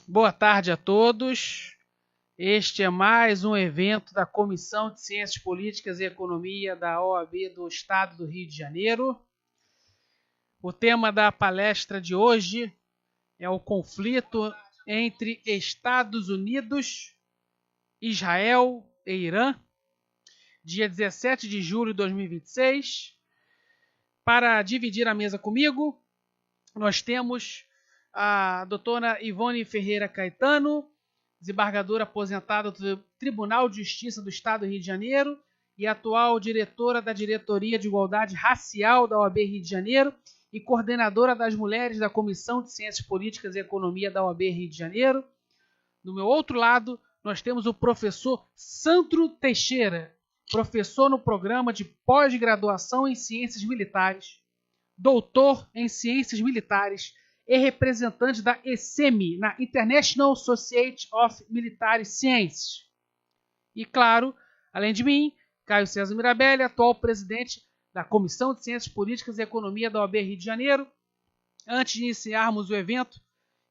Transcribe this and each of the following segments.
Boa tarde a todos. Este é mais um evento da Comissão de Ciências Políticas e Economia da OAB do Estado do Rio de Janeiro. O tema da palestra de hoje é o conflito entre Estados Unidos, Israel e Irã, dia 17 de julho de 2026. Para dividir a mesa comigo, nós temos a doutora Ivone Ferreira Caetano, desembargadora aposentada do Tribunal de Justiça do Estado do Rio de Janeiro e atual diretora da Diretoria de Igualdade Racial da OAB Rio de Janeiro e coordenadora das mulheres da Comissão de Ciências Políticas e Economia da OAB Rio de Janeiro. Do meu outro lado, nós temos o professor Sandro Teixeira, professor no programa de pós-graduação em Ciências Militares, doutor em Ciências Militares e representante da ESEMI, na International Society of Military Sciences. E, claro, além de mim, Caio César Mirabelli, atual presidente da Comissão de Ciências Políticas e Economia da OAB Rio de Janeiro. Antes de iniciarmos o evento,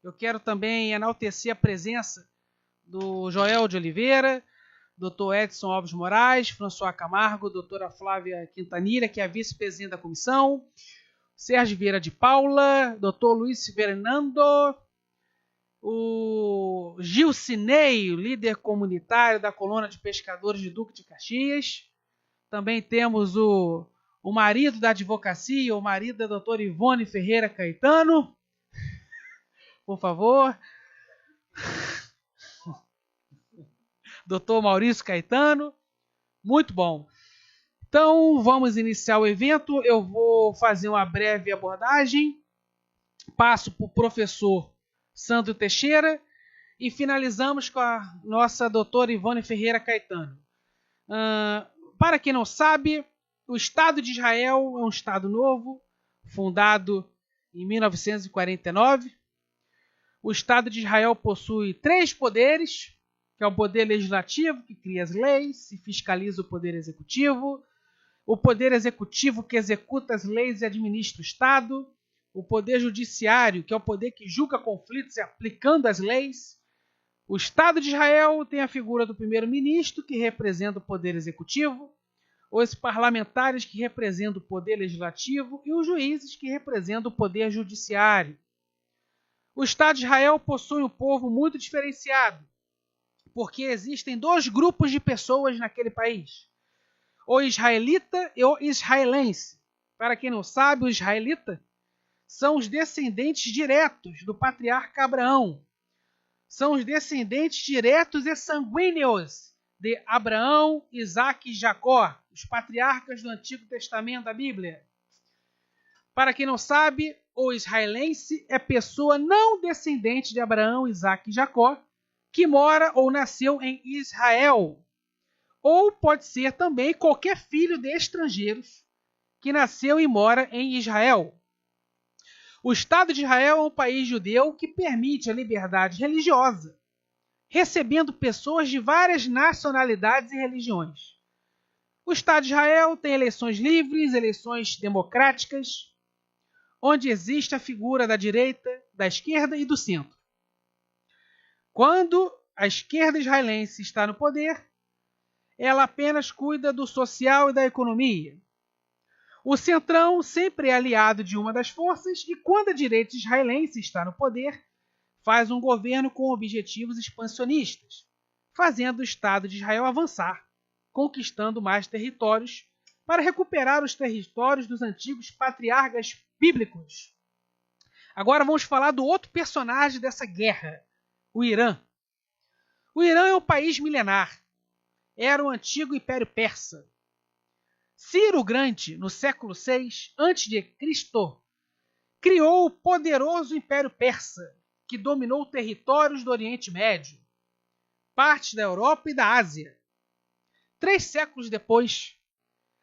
eu quero também enaltecer a presença do Joel de Oliveira, Dr. Edson Alves Moraes, François Camargo, doutora Flávia Quintanilha, que é a vice-presidente da comissão, Sérgio Vieira de Paula, Dr. Luiz Fernando, o Gilcinei, líder comunitário da colônia de pescadores de Duque de Caxias. Também temos o marido da advocacia, o marido da doutora Ivone Ferreira Caetano. Por favor. Doutor Maurício Caetano. Muito bom. Então, vamos iniciar o evento. Eu vou fazer uma breve abordagem. Passo para o professor Sandro Teixeira e finalizamos com a nossa doutora Ivone Ferreira Caetano. Para quem não sabe, o Estado de Israel é um Estado novo, fundado em 1949. O Estado de Israel possui 3 poderes, que é o poder legislativo, que cria as leis e fiscaliza o poder executivo, o poder executivo, que executa as leis e administra o Estado, o poder judiciário, que é o poder que julga conflitos aplicando as leis. O Estado de Israel tem a figura do primeiro-ministro, que representa o poder executivo, os parlamentares, que representam o poder legislativo, e os juízes, que representam o poder judiciário. O Estado de Israel possui um povo muito diferenciado, porque existem 2 grupos de pessoas naquele país: o israelita e o israelense. Para quem não sabe, o israelita são os descendentes diretos do patriarca Abraão. São os descendentes diretos e sanguíneos de Abraão, Isaque e Jacó, os patriarcas do Antigo Testamento da Bíblia. Para quem não sabe, o israelense é pessoa não descendente de Abraão, Isaque e Jacó, que mora ou nasceu em Israel. Ou pode ser também qualquer filho de estrangeiros que nasceu e mora em Israel. O Estado de Israel é um país judeu que permite a liberdade religiosa, recebendo pessoas de várias nacionalidades e religiões. O Estado de Israel tem eleições livres, eleições democráticas, onde existe a figura da direita, da esquerda e do centro. Quando a esquerda israelense está no poder, ela apenas cuida do social e da economia. O centrão sempre é aliado de uma das forças e, quando a direita israelense está no poder, faz um governo com objetivos expansionistas, fazendo o Estado de Israel avançar, conquistando mais territórios para recuperar os territórios dos antigos patriarcas bíblicos. Agora vamos falar do outro personagem dessa guerra, o Irã. O Irã é um país milenar. Era o antigo Império Persa. Ciro o Grande, no século VI a.C., criou o poderoso Império Persa, que dominou territórios do Oriente Médio, partes da Europa e da Ásia. 3 séculos depois,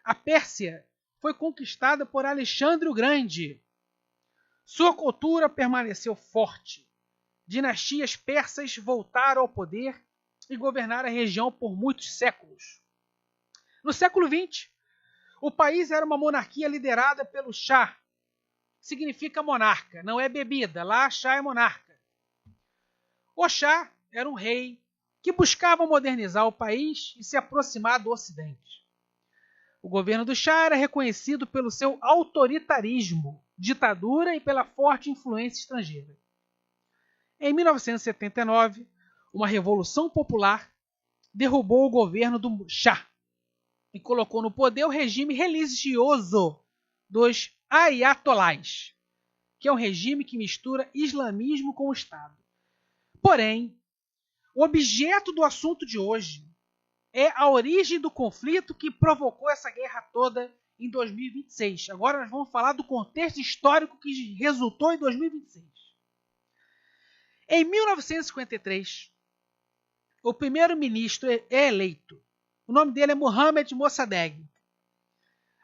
a Pérsia foi conquistada por Alexandre o Grande. Sua cultura permaneceu forte. Dinastias persas voltaram ao poder e governaram a região por muitos séculos. No século XX, o país era uma monarquia liderada pelo Shah. Significa monarca, não é bebida. Lá, Shah é monarca. O Shah era um rei que buscava modernizar o país e se aproximar do Ocidente. O governo do Shah era reconhecido pelo seu autoritarismo, ditadura e pela forte influência estrangeira. Em 1979, uma revolução popular derrubou o governo do Shah e colocou no poder o regime religioso dos ayatolás, que é um regime que mistura islamismo com o Estado. Porém, o objeto do assunto de hoje é a origem do conflito que provocou essa guerra toda em 2026. Agora nós vamos falar do contexto histórico que resultou em 2026. Em 1953, o primeiro-ministro é eleito. O nome dele é Mohammad Mossadegh,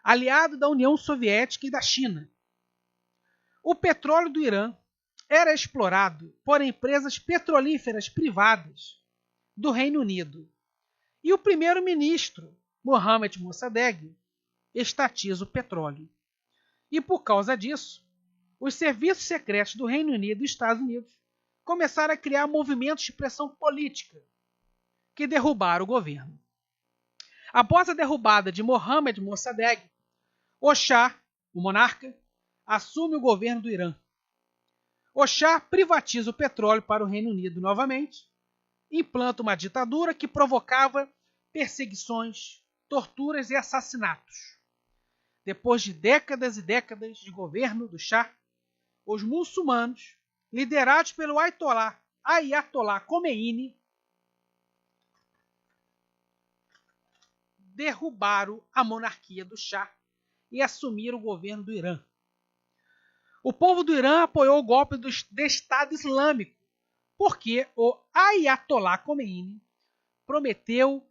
aliado da União Soviética e da China. O petróleo do Irã era explorado por empresas petrolíferas privadas do Reino Unido. E o primeiro-ministro, Mohammad Mossadegh, estatiza o petróleo. E por causa disso, os serviços secretos do Reino Unido e dos Estados Unidos começaram a criar movimentos de pressão política que derrubaram o governo. Após a derrubada de Mohammad Mossadegh, o Shah, o monarca, assume o governo do Irã. O Shah privatiza o petróleo para o Reino Unido novamente, implanta uma ditadura que provocava perseguições, torturas e assassinatos. Depois de décadas e décadas de governo do Shah, os muçulmanos, liderados pelo Ayatollah Khomeini, derrubaram a monarquia do Shah e assumiram o governo do Irã. O povo do Irã apoiou o golpe do Estado Islâmico, porque o Ayatollah Khomeini prometeu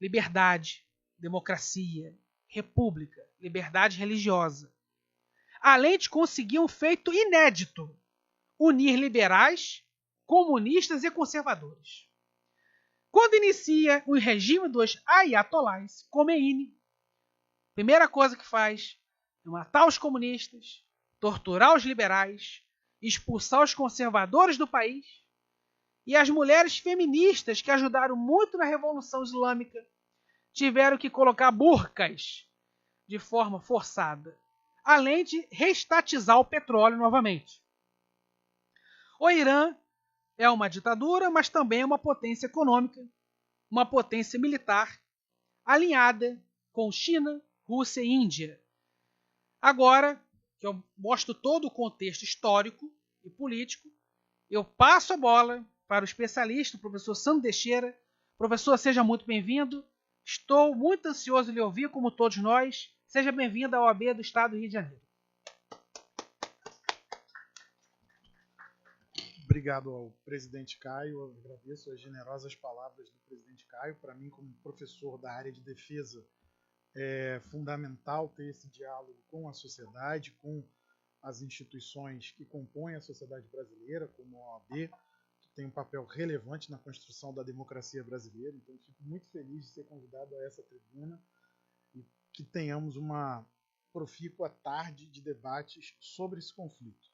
liberdade, democracia, república, liberdade religiosa. Além de conseguir um feito inédito: unir liberais, comunistas e conservadores. Quando inicia o regime dos Ayatollahs, Khomeini, a primeira coisa que faz é matar os comunistas, torturar os liberais, expulsar os conservadores do país, e as mulheres feministas que ajudaram muito na Revolução Islâmica tiveram que colocar burcas de forma forçada, além de reestatizar o petróleo novamente. O Irã é uma ditadura, mas também é uma potência econômica, uma potência militar, alinhada com China, Rússia e Índia. Agora, que eu mostro todo o contexto histórico e político, eu passo a bola para o especialista, o professor Sandro Teixeira. Professor, seja muito bem-vindo. Estou muito ansioso de lhe ouvir, como todos nós. Seja bem-vindo à OAB do Estado do Rio de Janeiro. Obrigado ao presidente Caio. Eu agradeço as generosas palavras do presidente Caio. Para mim, como professor da área de defesa, é fundamental ter esse diálogo com a sociedade, com as instituições que compõem a sociedade brasileira, como a OAB, que tem um papel relevante na construção da democracia brasileira. Então, fico muito feliz de ser convidado a essa tribuna e que tenhamos uma profícua tarde de debates sobre esse conflito.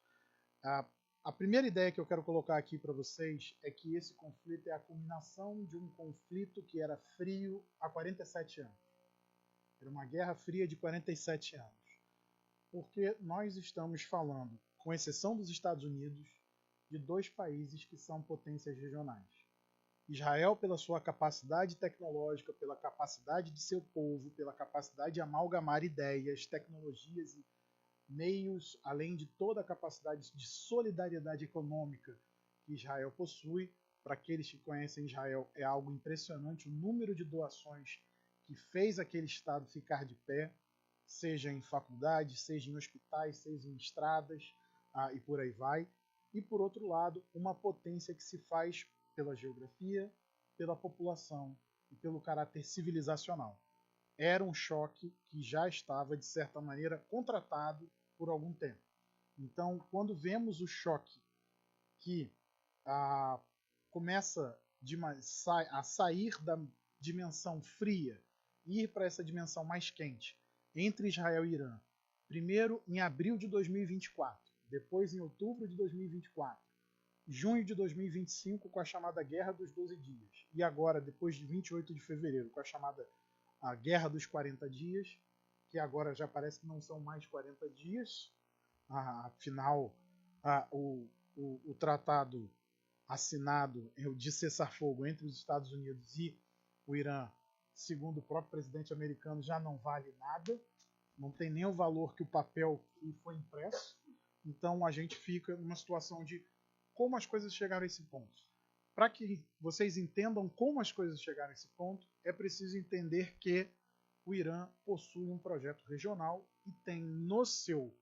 A primeira ideia que eu quero colocar aqui para vocês é que esse conflito é a culminação de um conflito que era frio há 47 anos. Era uma guerra fria de 47 anos. Porque nós estamos falando, com exceção dos Estados Unidos, de dois países que são potências regionais. Israel, pela sua capacidade tecnológica, pela capacidade de seu povo, pela capacidade de amalgamar ideias, tecnologias e meios, além de toda a capacidade de solidariedade econômica que Israel possui. Para aqueles que conhecem Israel, é algo impressionante o número de doações que fez aquele Estado ficar de pé, seja em faculdades, seja em hospitais, seja em estradas, e por aí vai. E, por outro lado, uma potência que se faz pela geografia, pela população e pelo caráter civilizacional. Era um choque que já estava, de certa maneira, contratado por algum tempo. Então, quando vemos o choque que começa a sair da dimensão fria e ir para essa dimensão mais quente entre Israel e Irã, primeiro em abril de 2024, depois em outubro de 2024, junho de 2025 com a chamada Guerra dos 12 Dias. E agora, depois de 28 de fevereiro, com a chamada a Guerra dos 40 Dias, que agora já parece que não são mais 40 dias. Afinal, o tratado assinado de cessar-fogo entre os Estados Unidos e o Irã, segundo o próprio presidente americano, já não vale nada. Não tem nem o valor que o papel que foi impresso. Então a gente fica numa situação de como as coisas chegaram a esse ponto. Para que vocês entendam como as coisas chegaram a esse ponto, é preciso entender que o Irã possui um projeto regional e tem no seu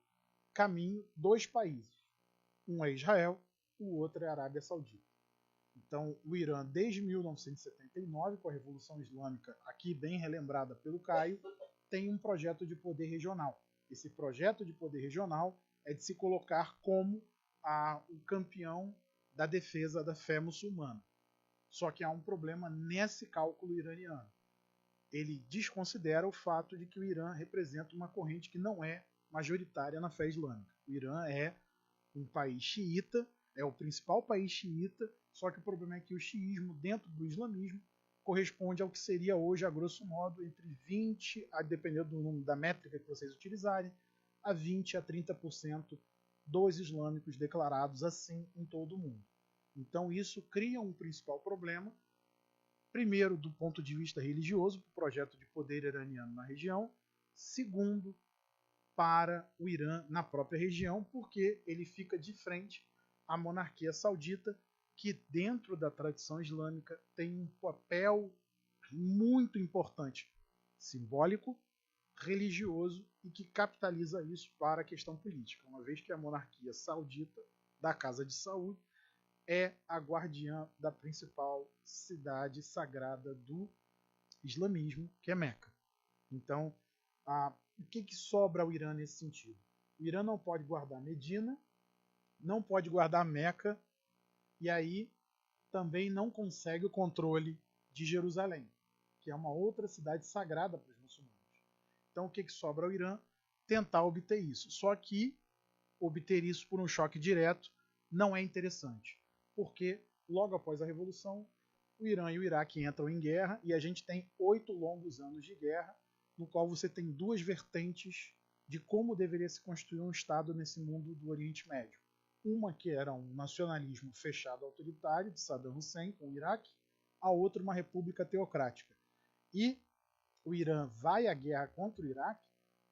caminho dois países. Um é Israel, o outro é a Arábia Saudita. Então, o Irã, desde 1979, com a Revolução Islâmica, aqui bem relembrada pelo Caio, tem um projeto de poder regional. Esse projeto de poder regional é de se colocar como o campeão da defesa da fé muçulmana. Só que há um problema nesse cálculo iraniano. Ele desconsidera o fato de que o Irã representa uma corrente que não é majoritária na fé islâmica. O Irã é um país xiita, é o principal país xiita, só que o problema é que o xiismo dentro do islamismo corresponde ao que seria hoje, a grosso modo, entre 20%, a depender do número da métrica que vocês utilizarem, a 20% a 30% dos islâmicos declarados assim em todo o mundo. Então isso cria um principal problema, primeiro do ponto de vista religioso, para o projeto de poder iraniano na região, segundo, para o Irã na própria região, porque ele fica de frente à monarquia saudita, que dentro da tradição islâmica tem um papel muito importante, simbólico, religioso e que capitaliza isso para a questão política, uma vez que a monarquia saudita da Casa de Saúd é a guardiã da principal cidade sagrada do islamismo, que é Meca. Então, o que sobra ao Irã nesse sentido? O Irã não pode guardar Medina, não pode guardar Meca, e aí também não consegue o controle de Jerusalém, que é uma outra cidade sagrada para os muçulmanos. Então o que sobra ao Irã? Tentar obter isso. Só que obter isso por um choque direto não é interessante, porque logo após a Revolução, o Irã e o Iraque entram em guerra e a gente tem 8 longos anos de guerra, no qual você tem duas vertentes de como deveria se construir um Estado nesse mundo do Oriente Médio. Uma que era um nacionalismo fechado autoritário de Saddam Hussein com o Iraque, a outra uma república teocrática. E o Irã vai à guerra contra o Iraque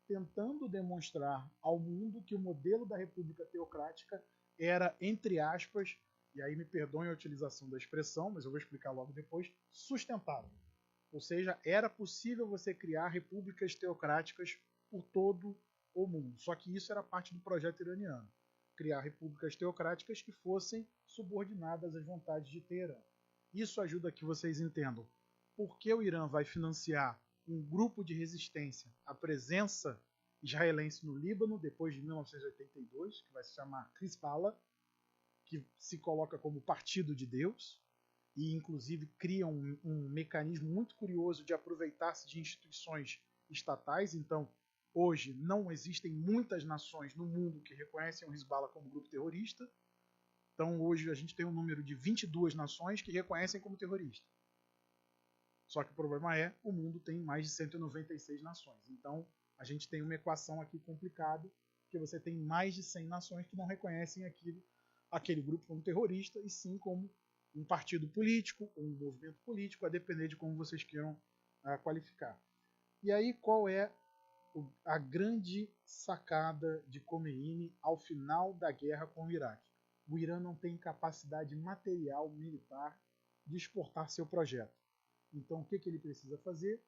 tentando demonstrar ao mundo que o modelo da república teocrática era, entre aspas, e aí me perdoem a utilização da expressão, mas eu vou explicar logo depois, sustentável. Ou seja, era possível você criar repúblicas teocráticas por todo o mundo. Só que isso era parte do projeto iraniano. Criar repúblicas teocráticas que fossem subordinadas às vontades de Teherã. Isso ajuda a que vocês entendam por que o Irã vai financiar um grupo de resistência à presença israelense no Líbano depois de 1982, que vai se chamar Hezbollah, que se coloca como Partido de Deus, e inclusive cria um mecanismo muito curioso de aproveitar-se de instituições estatais. Então, hoje não existem muitas nações no mundo que reconhecem o Hezbollah como grupo terrorista. Então, hoje a gente tem um número de 22 nações que reconhecem como terrorista. Só que o problema é, o mundo tem mais de 196 nações. Então, a gente tem uma equação aqui complicada, que você tem mais de 100 nações que não reconhecem aquele grupo como terrorista, e sim como um partido político, ou um movimento político, a depender de como vocês queiram qualificar. E aí, qual é a grande sacada de Khomeini ao final da guerra com o Iraque? O Irã não tem capacidade material militar de exportar seu projeto. Então, o que ele precisa fazer?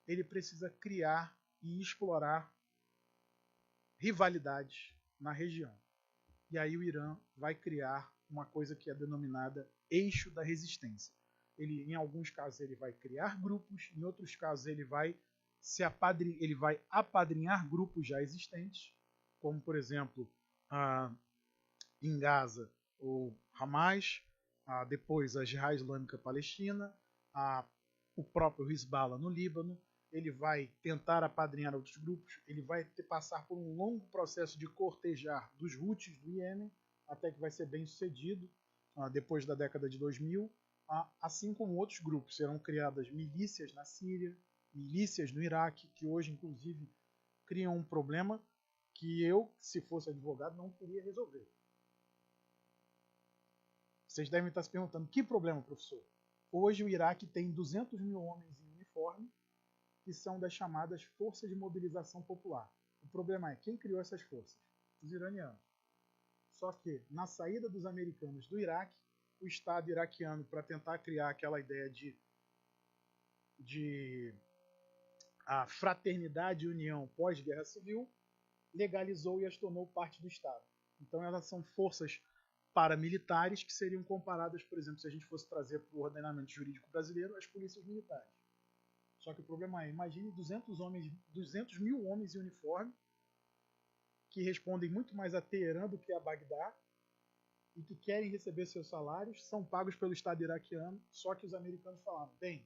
Ele precisa criar e explorar rivalidades na região. E aí o Irã vai criar uma coisa que é denominada eixo da resistência. Em alguns casos, ele vai criar grupos, em outros casos, ele vai apadrinhar grupos já existentes, como, por exemplo, em Gaza, o Hamas, depois a Jihad Islâmica Palestina, o próprio Hezbollah no Líbano. Ele vai tentar apadrinhar outros grupos, ele vai passar por um longo processo de cortejar dos Houthis do Iêmen, até que vai ser bem sucedido. depois da década de 2000, assim como outros grupos. Serão criadas milícias na Síria, milícias no Iraque, que hoje, inclusive, criam um problema que eu, se fosse advogado, não queria resolver. Vocês devem estar se perguntando, que problema, professor? Hoje o Iraque tem 200 mil homens em uniforme, que são das chamadas Forças de Mobilização Popular. O problema é, quem criou essas forças? Os iranianos. Só que, na saída dos americanos do Iraque, o Estado iraquiano, para tentar criar aquela ideia de a fraternidade e união pós-guerra civil, legalizou e as tornou parte do Estado. Então elas são forças paramilitares que seriam comparadas, por exemplo, se a gente fosse trazer para o ordenamento jurídico brasileiro, às polícias militares. Só que o problema é, imagine 200 mil homens em uniforme, que respondem muito mais a Teherã do que a Bagdá, e que querem receber seus salários, são pagos pelo Estado iraquiano, só que os americanos falaram, bem,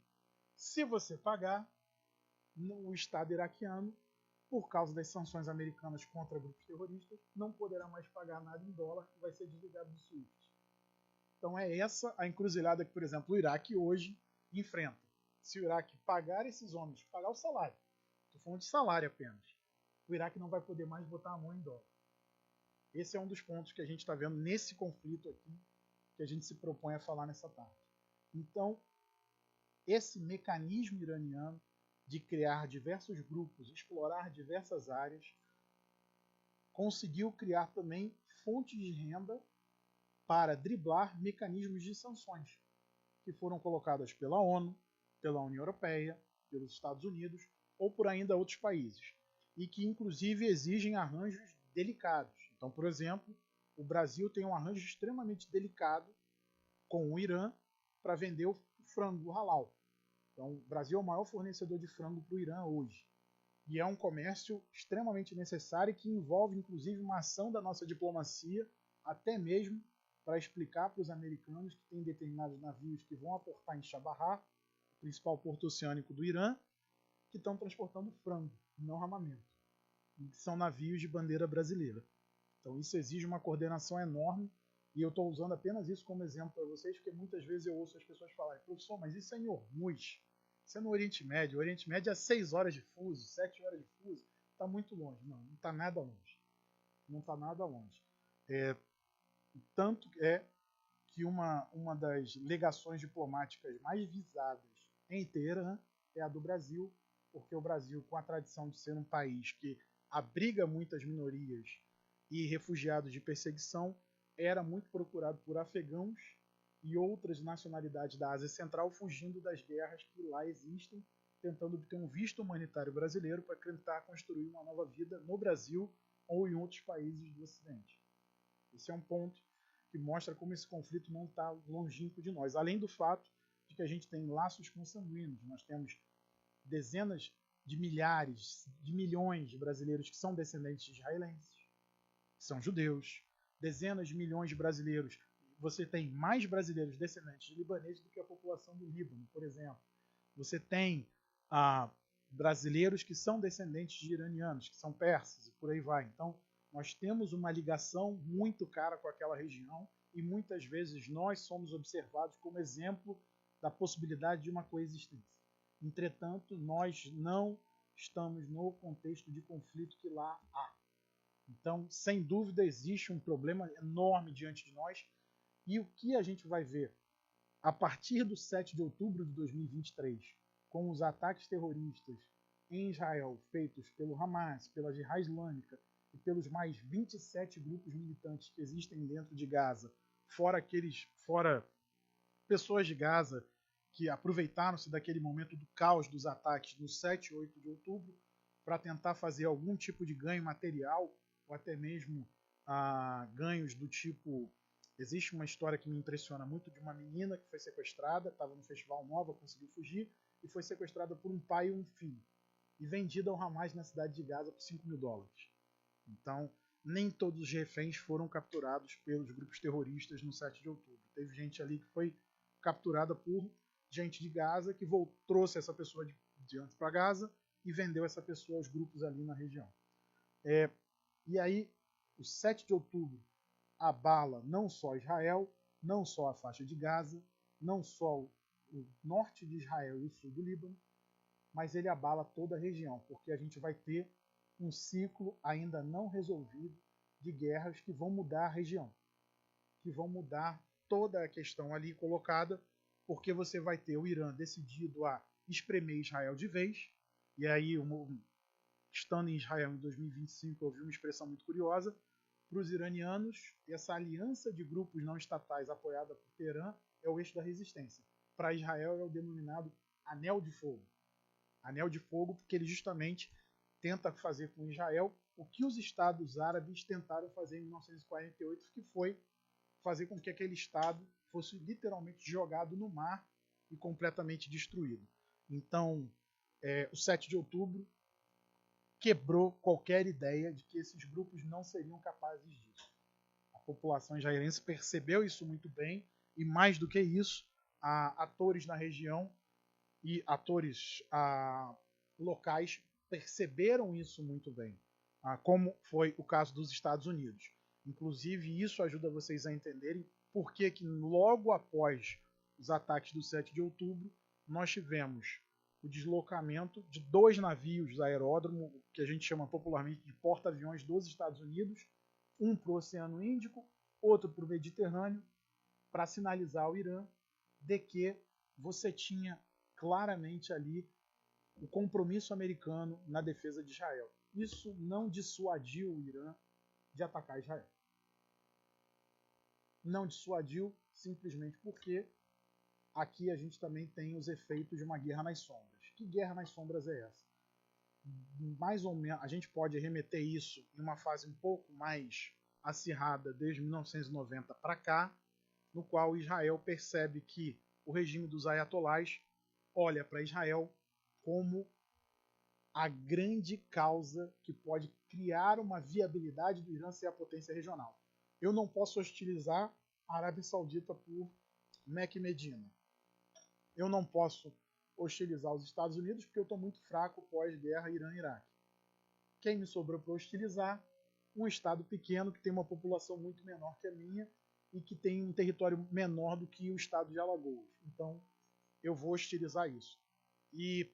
se você pagar, o Estado iraquiano, por causa das sanções americanas contra grupos terroristas, não poderá mais pagar nada em dólar e vai ser desligado do SWIFT. Então é essa a encruzilhada que, por exemplo, o Iraque hoje enfrenta. Se o Iraque pagar esses homens, pagar o salário, estou falando de salário apenas, o Iraque não vai poder mais botar a mão em dólar. Esse é um dos pontos que a gente está vendo nesse conflito aqui, que a gente se propõe a falar nessa tarde. Então, esse mecanismo iraniano de criar diversos grupos, explorar diversas áreas, conseguiu criar também fontes de renda para driblar mecanismos de sanções que foram colocadas pela ONU, pela União Europeia, pelos Estados Unidos ou por ainda outros países, e que inclusive exigem arranjos delicados. Então, por exemplo, o Brasil tem um arranjo extremamente delicado com o Irã para vender o frango halal. Então, o Brasil é o maior fornecedor de frango para o Irã hoje. E é um comércio extremamente necessário que envolve, inclusive, uma ação da nossa diplomacia, até mesmo para explicar para os americanos que tem determinados navios que vão aportar em Chabahar, o principal porto oceânico do Irã, que estão transportando frango, não armamento. E que são navios de bandeira brasileira. Então, isso exige uma coordenação enorme. E eu estou usando apenas isso como exemplo para vocês, porque muitas vezes eu ouço as pessoas falarem, professor, mas isso é em Hormuz, isso é no Oriente Médio. O Oriente Médio é 6 horas de fuso, 7 horas de fuso, está muito longe. Não está nada longe. Não está nada longe. Tanto é que uma das legações diplomáticas mais visadas em Teherã é a do Brasil, porque o Brasil, com a tradição de ser um país que abriga muitas minorias e refugiados de perseguição, era muito procurado por afegãos e outras nacionalidades da Ásia Central fugindo das guerras que lá existem, tentando obter um visto humanitário brasileiro para tentar construir uma nova vida no Brasil ou em outros países do Ocidente. Esse é um ponto que mostra como esse conflito não está longínquo de nós. Além do fato de que a gente tem laços consanguíneos, nós temos dezenas de milhares, de milhões de brasileiros que são descendentes de israelenses, que são judeus, dezenas de milhões de brasileiros. Você tem mais brasileiros descendentes de libaneses do que a população do Líbano, por exemplo. Você tem brasileiros que são descendentes de iranianos, que são persas, e por aí vai. Então, nós temos uma ligação muito cara com aquela região e muitas vezes nós somos observados como exemplo da possibilidade de uma coexistência. Entretanto, nós não estamos no contexto de conflito que lá há. Então, sem dúvida, existe um problema enorme diante de nós. E o que a gente vai ver a partir do 7 de outubro de 2023, com os ataques terroristas em Israel feitos pelo Hamas, pela Jihad Islâmica e pelos mais 27 grupos militantes que existem dentro de Gaza, fora pessoas de Gaza que aproveitaram-se daquele momento do caos dos ataques no 7 e 8 de outubro para tentar fazer algum tipo de ganho material ou até mesmo ganhos do tipo... Existe uma história que me impressiona muito de uma menina que foi sequestrada, estava no Festival Nova, conseguiu fugir, e foi sequestrada por um pai e um filho, e vendida ao Hamas na cidade de Gaza por $5.000. Então, nem todos os reféns foram capturados pelos grupos terroristas no 7 de outubro. Teve gente ali que foi capturada por gente de Gaza, que trouxe essa pessoa de antes para Gaza e vendeu essa pessoa aos grupos ali na região. E aí, o 7 de outubro abala não só Israel, não só a faixa de Gaza, não só o norte de Israel e o sul do Líbano, mas ele abala toda a região, porque a gente vai ter um ciclo ainda não resolvido de guerras que vão mudar a região, que vão mudar toda a questão ali colocada, porque você vai ter o Irã decidido a espremer Israel de vez, e aí, estando em Israel em 2025, eu ouvi uma expressão muito curiosa, para os iranianos, essa aliança de grupos não estatais apoiada por Teherã é o eixo da resistência. Para Israel é o denominado Anel de Fogo. Anel de Fogo porque ele justamente tenta fazer com Israel o que os Estados Árabes tentaram fazer em 1948, que foi fazer com que aquele Estado fosse literalmente jogado no mar e completamente destruído. Então, o 7 de outubro quebrou qualquer ideia de que esses grupos não seriam capazes disso. A população israelense percebeu isso muito bem e, mais do que isso, atores na região e atores locais perceberam isso muito bem, como foi o caso dos Estados Unidos. Inclusive, isso ajuda vocês a entenderem por que logo após os ataques do 7 de outubro, nós tivemos o deslocamento de 2 navios da aeródromo, que a gente chama popularmente de porta-aviões dos Estados Unidos, um para o Oceano Índico, outro para o Mediterrâneo, para sinalizar ao Irã de que você tinha claramente ali o compromisso americano na defesa de Israel. Isso não dissuadiu o Irã de atacar Israel. Não dissuadiu simplesmente porque aqui a gente também tem os efeitos de uma guerra nas sombras. Que guerra nas sombras é essa? Mais ou menos, a gente pode remeter isso em uma fase um pouco mais acirrada desde 1990 para cá, no qual Israel percebe que o regime dos ayatolás olha para Israel como a grande causa que pode criar uma viabilidade do Irã ser a potência regional. Eu não posso hostilizar a Arábia Saudita por Mecca e Medina. Eu não posso hostilizar os Estados Unidos porque eu estou muito fraco pós-guerra Irã-Iraque. Quem me sobrou para hostilizar? Um estado pequeno que tem uma população muito menor que a minha e que tem um território menor do que o estado de Alagoas. Então, eu vou hostilizar isso. E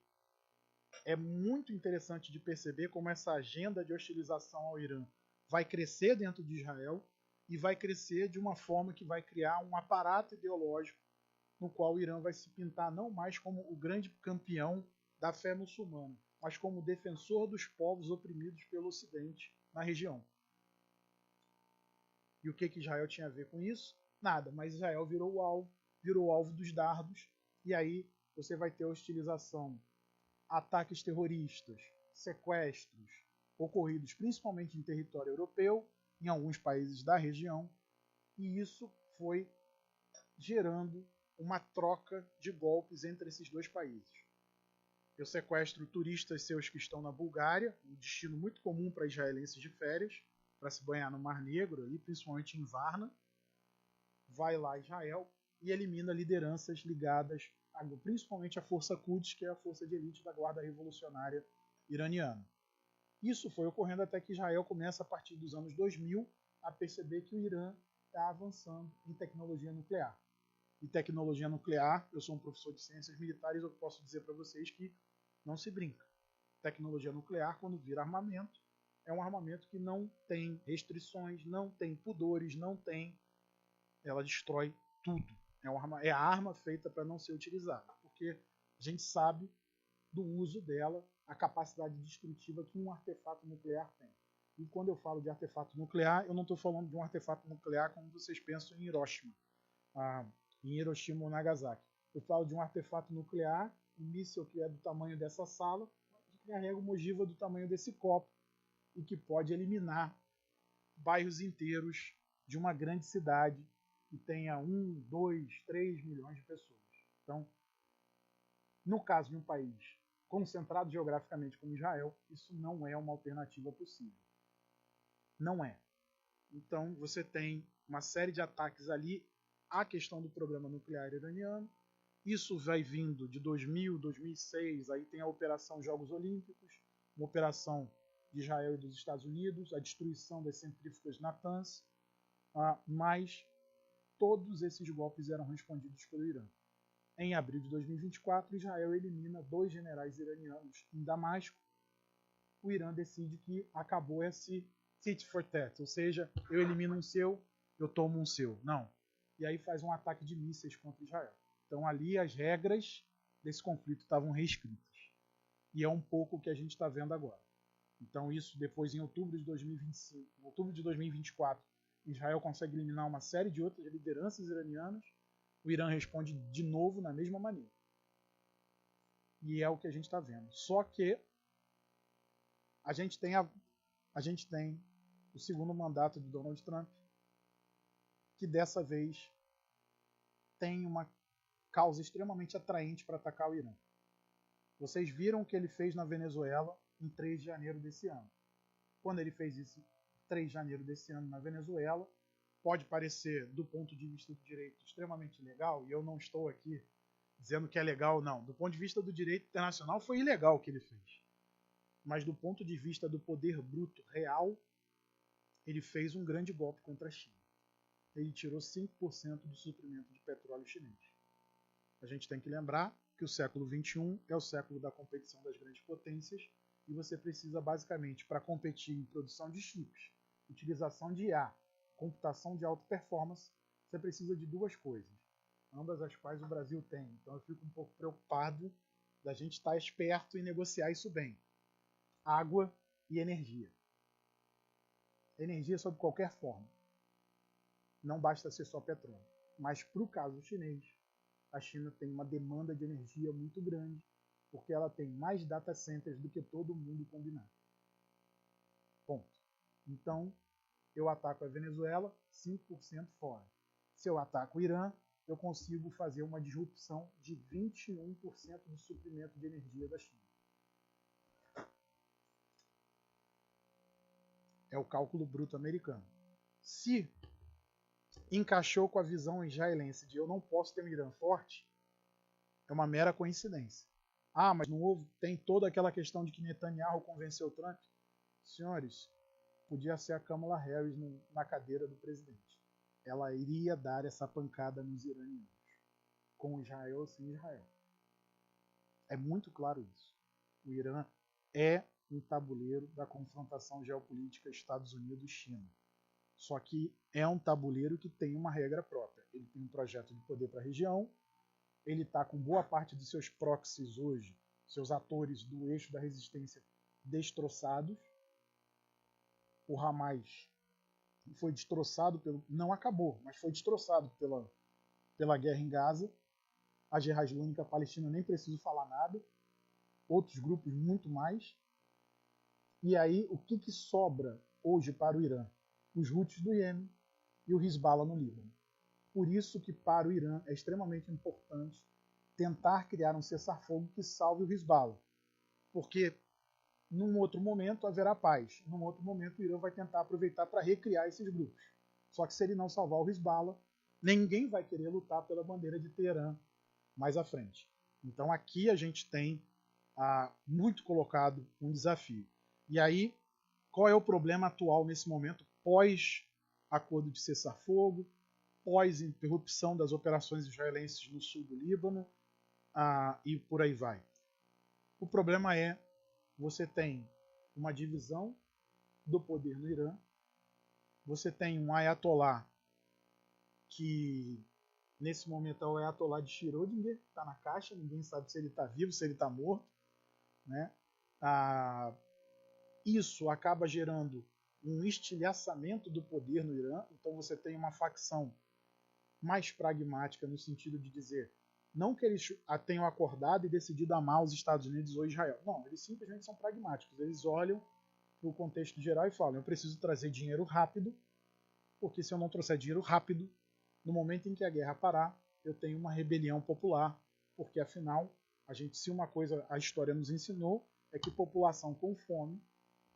é muito interessante de perceber como essa agenda de hostilização ao Irã vai crescer dentro de Israel e vai crescer de uma forma que vai criar um aparato ideológico no qual o Irã vai se pintar não mais como o grande campeão da fé muçulmana, mas como defensor dos povos oprimidos pelo Ocidente na região. E o que Israel tinha a ver com isso? Nada, mas Israel virou o alvo dos dardos, e aí você vai ter hostilização, ataques terroristas, sequestros, ocorridos principalmente em território europeu, em alguns países da região, e isso foi gerando uma troca de golpes entre esses dois países. Eu sequestro turistas seus que estão na Bulgária, um destino muito comum para israelenses de férias, para se banhar no Mar Negro, ali, principalmente em Varna. Vai lá Israel e elimina lideranças ligadas principalmente à Força Quds, que é a força de elite da Guarda Revolucionária Iraniana. Isso foi ocorrendo até que Israel começa, a partir dos anos 2000, a perceber que o Irã está avançando em tecnologia nuclear. E tecnologia nuclear, eu sou um professor de ciências militares, eu posso dizer para vocês que não se brinca. Tecnologia nuclear, quando vira armamento, é um armamento que não tem restrições, não tem pudores, ela destrói tudo. É a arma feita para não ser utilizada, porque a gente sabe do uso dela, a capacidade destrutiva que um artefato nuclear tem. E quando eu falo de artefato nuclear, eu não estou falando de um artefato nuclear como vocês pensam em Hiroshima. Em Hiroshima ou Nagasaki. Eu falo de um artefato nuclear, um míssil que é do tamanho dessa sala, que carrega uma ogiva do tamanho desse copo e que pode eliminar bairros inteiros de uma grande cidade que tenha 1, 2, 3 milhões de pessoas. Então, no caso de um país concentrado geograficamente como Israel, isso não é uma alternativa possível. Não é. Então, você tem uma série de ataques ali à questão do programa nuclear iraniano. Isso vai vindo de 2000, 2006, aí tem a Operação Jogos Olímpicos, uma operação de Israel e dos Estados Unidos, a destruição das centrífugas Natanz, mas todos esses golpes eram respondidos pelo Irã. Em abril de 2024, Israel elimina 2 generais iranianos em Damasco. O Irã decide que acabou esse tit for tat, ou seja, eu elimino um seu, eu tomo um seu. Não. E aí faz um ataque de mísseis contra Israel. Então ali as regras desse conflito estavam reescritas. E é um pouco o que a gente está vendo agora. Então isso depois em outubro de 2025, em outubro de 2024, Israel consegue eliminar uma série de outras lideranças iranianas. O Irã responde de novo na mesma maneira. E é o que a gente está vendo. Só que a gente tem o segundo mandato de Donald Trump, que dessa vez tem uma causa extremamente atraente para atacar o Irã. Vocês viram o que ele fez na Venezuela em 3 de janeiro desse ano. Quando ele fez isso em 3 de janeiro desse ano na Venezuela, pode parecer, do ponto de vista do direito, extremamente ilegal, e eu não estou aqui dizendo que é legal, não. Do ponto de vista do direito internacional, foi ilegal o que ele fez. Mas do ponto de vista do poder bruto real, ele fez um grande golpe contra a China. Ele tirou 5% do suprimento de petróleo chinês. A gente tem que lembrar que o século XXI é o século da competição das grandes potências e você precisa, basicamente, para competir em produção de chips, utilização de IA, computação de alta performance, você precisa de 2 coisas, ambas as quais o Brasil tem. Então eu fico um pouco preocupado da gente estar esperto e negociar isso bem. Água e energia. Energia sob qualquer forma. Não basta ser só petróleo. Mas para o caso chinês, a China tem uma demanda de energia muito grande, porque ela tem mais data centers do que todo mundo combinado. Ponto. Então, eu ataco a Venezuela, 5% fora. Se eu ataco o Irã, eu consigo fazer uma disrupção de 21% do suprimento de energia da China. É o cálculo bruto americano. Se encaixou com a visão israelense de eu não posso ter um Irã forte, é uma mera coincidência. Ah, mas não houve, tem toda aquela questão de que Netanyahu convenceu o Trump. Senhores, podia ser a Kamala Harris na cadeira do presidente. Ela iria dar essa pancada nos iranianos, com Israel ou sem Israel. É muito claro isso. O Irã é um tabuleiro da confrontação geopolítica Estados Unidos-China. Só que é um tabuleiro que tem uma regra própria. Ele tem um projeto de poder para a região, ele está com boa parte dos seus proxies hoje, seus atores do eixo da resistência destroçados. O Hamas foi destroçado, não acabou, mas foi destroçado pela guerra em Gaza. A Guerra Islâmica Palestina nem preciso falar nada. Outros grupos muito mais. E aí, o que sobra hoje para o Irã? Os Houthis do Iêmen e o Hezbollah no Líbano. Por isso que para o Irã é extremamente importante tentar criar um cessar-fogo que salve o Hezbollah. Porque num outro momento haverá paz. Num outro momento o Irã vai tentar aproveitar para recriar esses grupos. Só que se ele não salvar o Hezbollah, ninguém vai querer lutar pela bandeira de Teherã mais à frente. Então aqui a gente tem muito colocado um desafio. E aí, qual é o problema atual nesse momento, pós-acordo de cessar-fogo, pós-interrupção das operações israelenses no sul do Líbano, e por aí vai. O problema é, você tem uma divisão do poder no Irã, você tem um ayatollah que nesse momento é o ayatollah de Schrödinger, está na caixa, ninguém sabe se ele está vivo, se ele está morto, né? Isso acaba gerando um estilhaçamento do poder no Irã, então você tem uma facção mais pragmática no sentido de dizer, não que eles tenham acordado e decidido amar os Estados Unidos ou Israel, não, eles simplesmente são pragmáticos, eles olham para o contexto geral e falam, eu preciso trazer dinheiro rápido, porque se eu não trouxer dinheiro rápido, no momento em que a guerra parar, eu tenho uma rebelião popular, porque afinal, se uma coisa a história nos ensinou, é que população com fome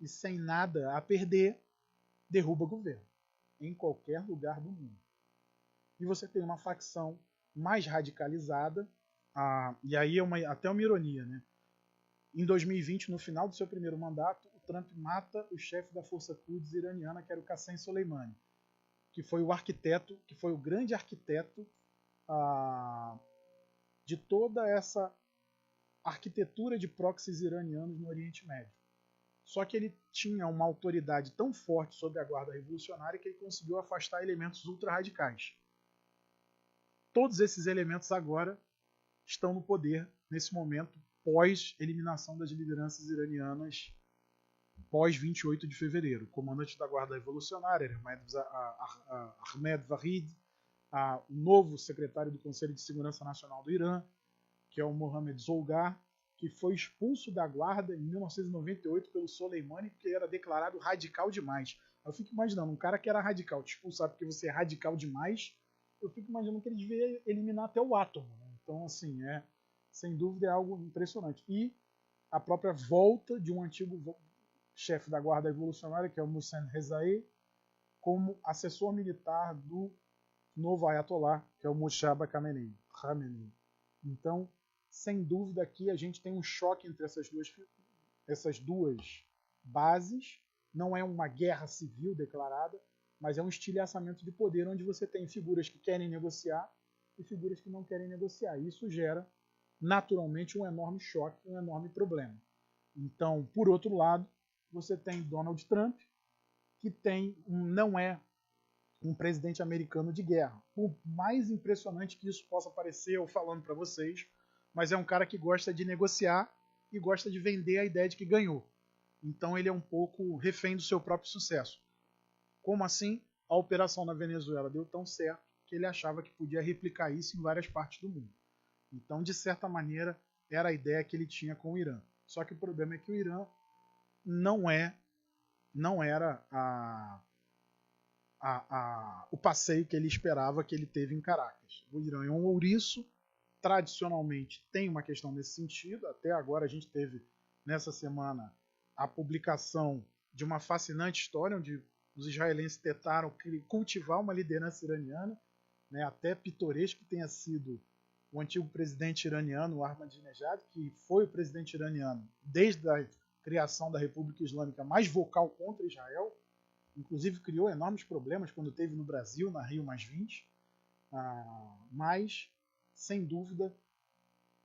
e sem nada a perder, derruba governo, em qualquer lugar do mundo. E você tem uma facção mais radicalizada, e aí é até uma ironia, né? Em 2020, no final do seu primeiro mandato, o Trump mata o chefe da força Quds iraniana, que era o Qassem Soleimani. que foi o arquiteto, que foi o grande arquiteto de toda essa arquitetura de proxies iranianos no Oriente Médio. Só que ele tinha uma autoridade tão forte sobre a Guarda Revolucionária que ele conseguiu afastar elementos ultra-radicais. Todos esses elementos agora estão no poder nesse momento, pós-eliminação das lideranças iranianas, pós 28 de fevereiro. O comandante da Guarda Revolucionária, Ahmed Vahid, o novo secretário do Conselho de Segurança Nacional do Irã, que é o Mohammad Zolgar, que foi expulso da guarda em 1998 pelo Soleimani, porque ele era declarado radical demais. Eu fico imaginando, um cara que era radical, te expulsar porque você é radical demais, eu fico imaginando que ele devia eliminar até o átomo. Né? Então, assim, sem dúvida é algo impressionante. E a própria volta de um antigo chefe da Guarda Revolucionária, que é o Mohsen Rezaei, como assessor militar do novo Ayatollah, que é o Mojtaba Khamenei. Então, sem dúvida, aqui a gente tem um choque entre essas duas bases. Não é uma guerra civil declarada, mas é um estilhaçamento de poder, onde você tem figuras que querem negociar e figuras que não querem negociar. Isso gera, naturalmente, um enorme choque, um enorme problema. Então, por outro lado, você tem Donald Trump, que não é um presidente americano de guerra. Por mais impressionante que isso possa parecer, eu falando para vocês, mas é um cara que gosta de negociar e gosta de vender a ideia de que ganhou. Então ele é um pouco refém do seu próprio sucesso. Como assim? A operação na Venezuela deu tão certo que ele achava que podia replicar isso em várias partes do mundo. Então, de certa maneira, era a ideia que ele tinha com o Irã. Só que o problema é que o Irã não era o passeio que ele esperava que ele teve em Caracas. O Irã é um ouriço, tradicionalmente tem uma questão nesse sentido. Até agora a gente teve, nessa semana, a publicação de uma fascinante história onde os israelenses tentaram cultivar uma liderança iraniana, né, até pitoresco que tenha sido o antigo presidente iraniano, o Ahmadinejad, que foi o presidente iraniano desde a criação da República Islâmica mais vocal contra Israel, inclusive criou enormes problemas quando teve no Brasil, na Rio+20, mas, sem dúvida,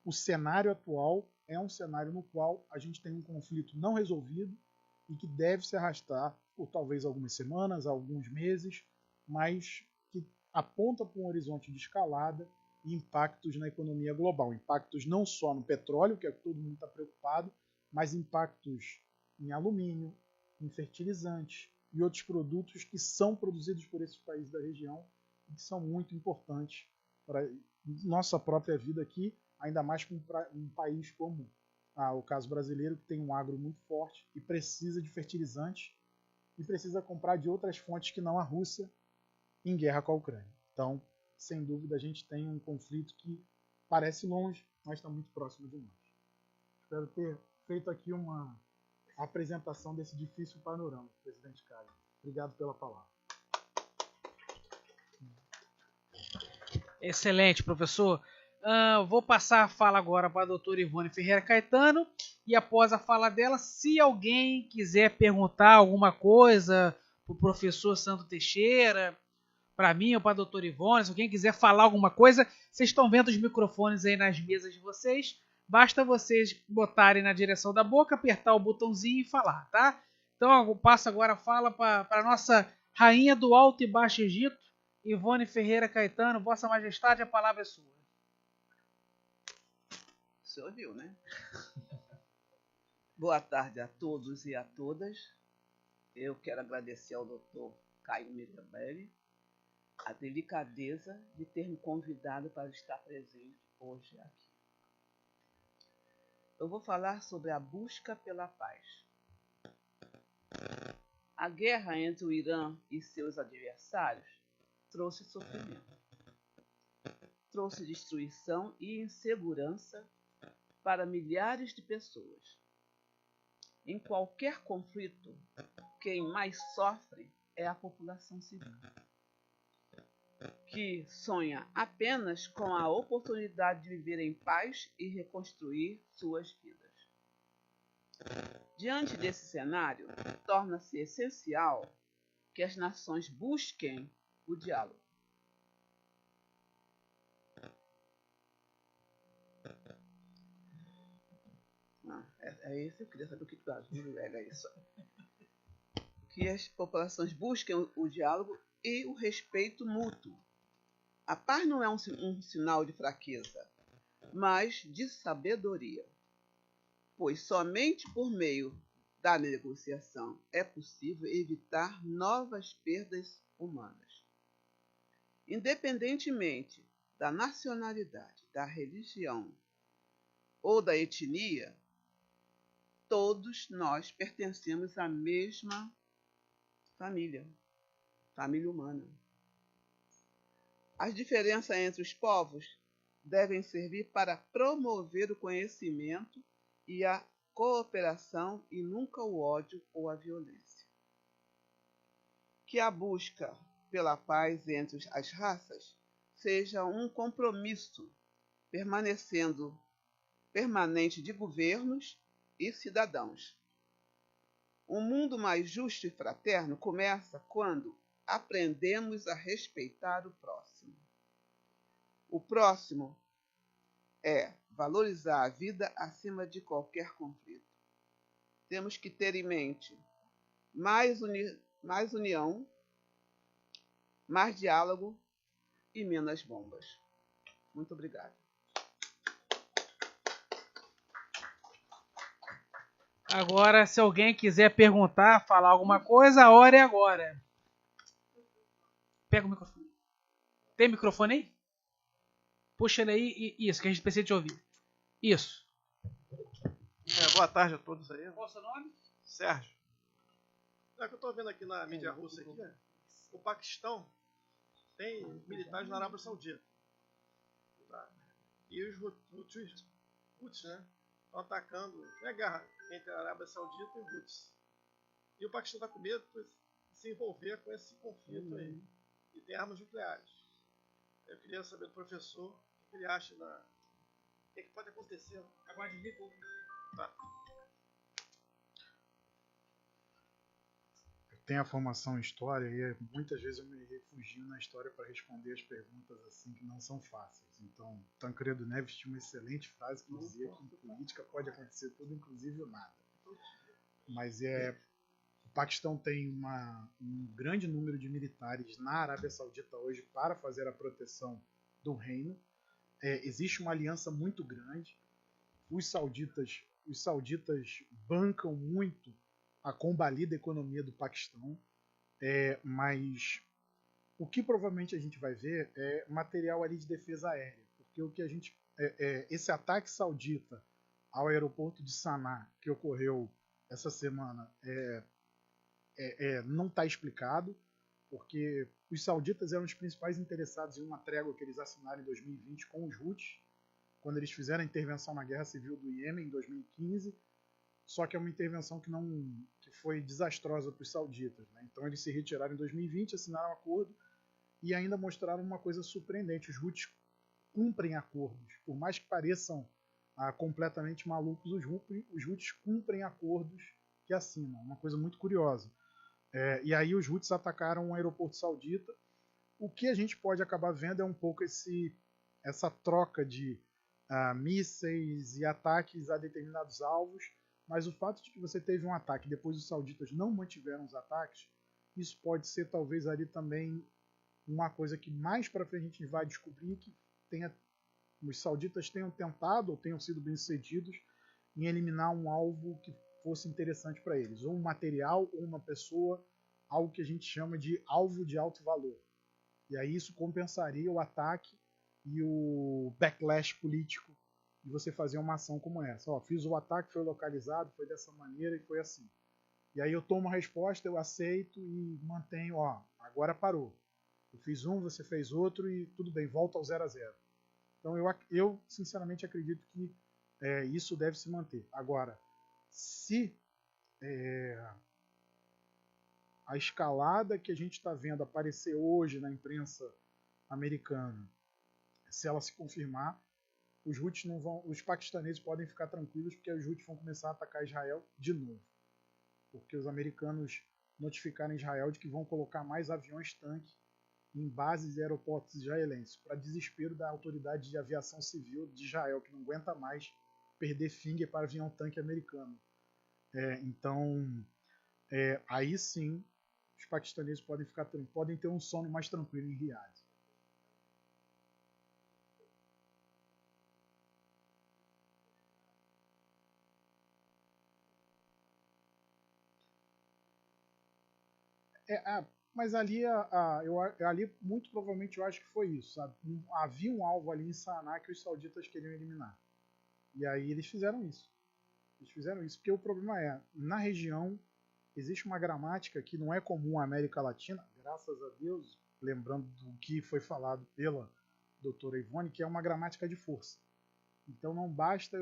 o cenário atual é um cenário no qual a gente tem um conflito não resolvido e que deve se arrastar por talvez algumas semanas, alguns meses, mas que aponta para um horizonte de escalada e impactos na economia global. Impactos não só no petróleo, que é o que todo mundo está preocupado, mas impactos em alumínio, em fertilizantes e outros produtos que são produzidos por esses países da região e que são muito importantes para nossa própria vida aqui, ainda mais com um país como o caso brasileiro, que tem um agro muito forte e precisa de fertilizantes e precisa comprar de outras fontes que não a Rússia em guerra com a Ucrânia. Então, sem dúvida, a gente tem um conflito que parece longe, mas está muito próximo de nós. Espero ter feito aqui uma apresentação desse difícil panorama, presidente Caio. Obrigado pela palavra. Excelente, professor. Vou passar a fala agora para a doutora Ivone Ferreira Caetano e após a fala dela, se alguém quiser perguntar alguma coisa para o professor Sandro Teixeira, para mim ou para a doutora Ivone, se alguém quiser falar alguma coisa, vocês estão vendo os microfones aí nas mesas de vocês, basta vocês botarem na direção da boca, apertar o botãozinho e falar, tá? Então eu passo agora a fala para a nossa rainha do Alto e Baixo Egito, Ivone Ferreira Caetano. Vossa Majestade, a palavra é sua. O senhor viu, né? Boa tarde a todos e a todas. Eu quero agradecer ao doutor Caio Mirabelli a delicadeza de ter me convidado para estar presente hoje aqui. Eu vou falar sobre a busca pela paz. A guerra entre o Irã e seus adversários trouxe sofrimento, trouxe destruição e insegurança para milhares de pessoas. Em qualquer conflito, quem mais sofre é a população civil, que sonha apenas com a oportunidade de viver em paz e reconstruir suas vidas. Diante desse cenário, torna-se essencial que as nações busquem o diálogo. É isso, eu queria saber o que tu alega isso. Que as populações busquem o diálogo e o respeito mútuo. A paz não é um sinal de fraqueza, mas de sabedoria, pois somente por meio da negociação é possível evitar novas perdas humanas. Independentemente da nacionalidade, da religião ou da etnia, todos nós pertencemos à mesma família humana. As diferenças entre os povos devem servir para promover o conhecimento e a cooperação e nunca o ódio ou a violência. Que a busca pela paz entre as raças seja um compromisso permanente de governos e cidadãos. Um mundo mais justo e fraterno começa quando aprendemos a respeitar o próximo. O próximo é valorizar a vida acima de qualquer conflito. Temos que ter em mente mais união, mais diálogo e menos bombas. Muito obrigada. Agora, se alguém quiser perguntar, falar alguma coisa, a hora é agora. Pega o microfone. Tem microfone aí? Puxa ele aí. Isso, que a gente precisa te ouvir. Isso. Boa tarde a todos aí. Qual é o seu nome? Sérgio. É que eu estou vendo aqui na mídia russa aqui, né? O Paquistão tem militares na Arábia Saudita. Tá? E os Houthis, né? Estão atacando. Não é guerra entre a Arábia Saudita e os Houthis. E o Paquistão está com medo de se envolver com esse conflito aí. E tem armas nucleares. Eu queria saber do professor o que ele acha o que pode acontecer. Aguarde de rico. Tá. Eu tenho a formação em história e muitas vezes eu me refugio na história para responder as perguntas assim que não são fáceis. Então, Tancredo Neves tinha uma excelente frase que dizia que em política pode acontecer tudo, inclusive o nada. Mas o Paquistão tem um grande número de militares na Arábia Saudita hoje para fazer a proteção do reino. Existe uma aliança muito grande. Os sauditas bancam muito a combalida economia do Paquistão, mas o que provavelmente a gente vai ver é material ali de defesa aérea, porque o que a gente esse ataque saudita ao aeroporto de Sanaa que ocorreu essa semana não está explicado, porque os sauditas eram os principais interessados em uma trégua que eles assinaram em 2020 com os Houthis, quando eles fizeram a intervenção na Guerra Civil do Iêmen em 2015, só que é uma intervenção que foi desastrosa para os sauditas. Né? Então eles se retiraram em 2020, assinaram um acordo e ainda mostraram uma coisa surpreendente. Os Houthis cumprem acordos, por mais que pareçam completamente malucos, os Houthis cumprem acordos que assinam, uma coisa muito curiosa. E aí os Houthis atacaram um aeroporto saudita. O que a gente pode acabar vendo é um pouco essa troca de mísseis e ataques a determinados alvos, mas o fato de que você teve um ataque e depois os sauditas não mantiveram os ataques, isso pode ser talvez ali também uma coisa que mais para frente a gente vai descobrir que os sauditas tenham tentado ou tenham sido bem-sucedidos em eliminar um alvo que fosse interessante para eles, ou um material, ou uma pessoa, algo que a gente chama de alvo de alto valor. E aí isso compensaria o ataque e o backlash político de você fazer uma ação como essa. Fiz o ataque, foi localizado, foi dessa maneira e foi assim. E aí eu tomo a resposta, eu aceito e mantenho, agora parou. Eu fiz um, você fez outro e tudo bem, volta ao 0 a 0. Então eu sinceramente acredito que isso deve se manter. Agora, se a escalada que a gente está vendo aparecer hoje na imprensa americana, se ela se confirmar, os paquistaneses podem ficar tranquilos porque os Houthis vão começar a atacar Israel de novo. Porque os americanos notificaram Israel de que vão colocar mais aviões-tanque em bases e aeroportos israelenses, para desespero da autoridade de aviação civil de Israel, que não aguenta mais perder finger para avião tanque americano. Então, aí sim, os paquistaneses podem ter um sono mais tranquilo em Riad. Mas ali, ali, muito provavelmente, eu acho que foi isso. Sabe? Havia um alvo ali em Saná que os sauditas queriam eliminar. E aí eles fizeram isso. Porque o problema na região, existe uma gramática que não é comum à América Latina, graças a Deus, lembrando do que foi falado pela doutora Ivone, que é uma gramática de força. Então não basta...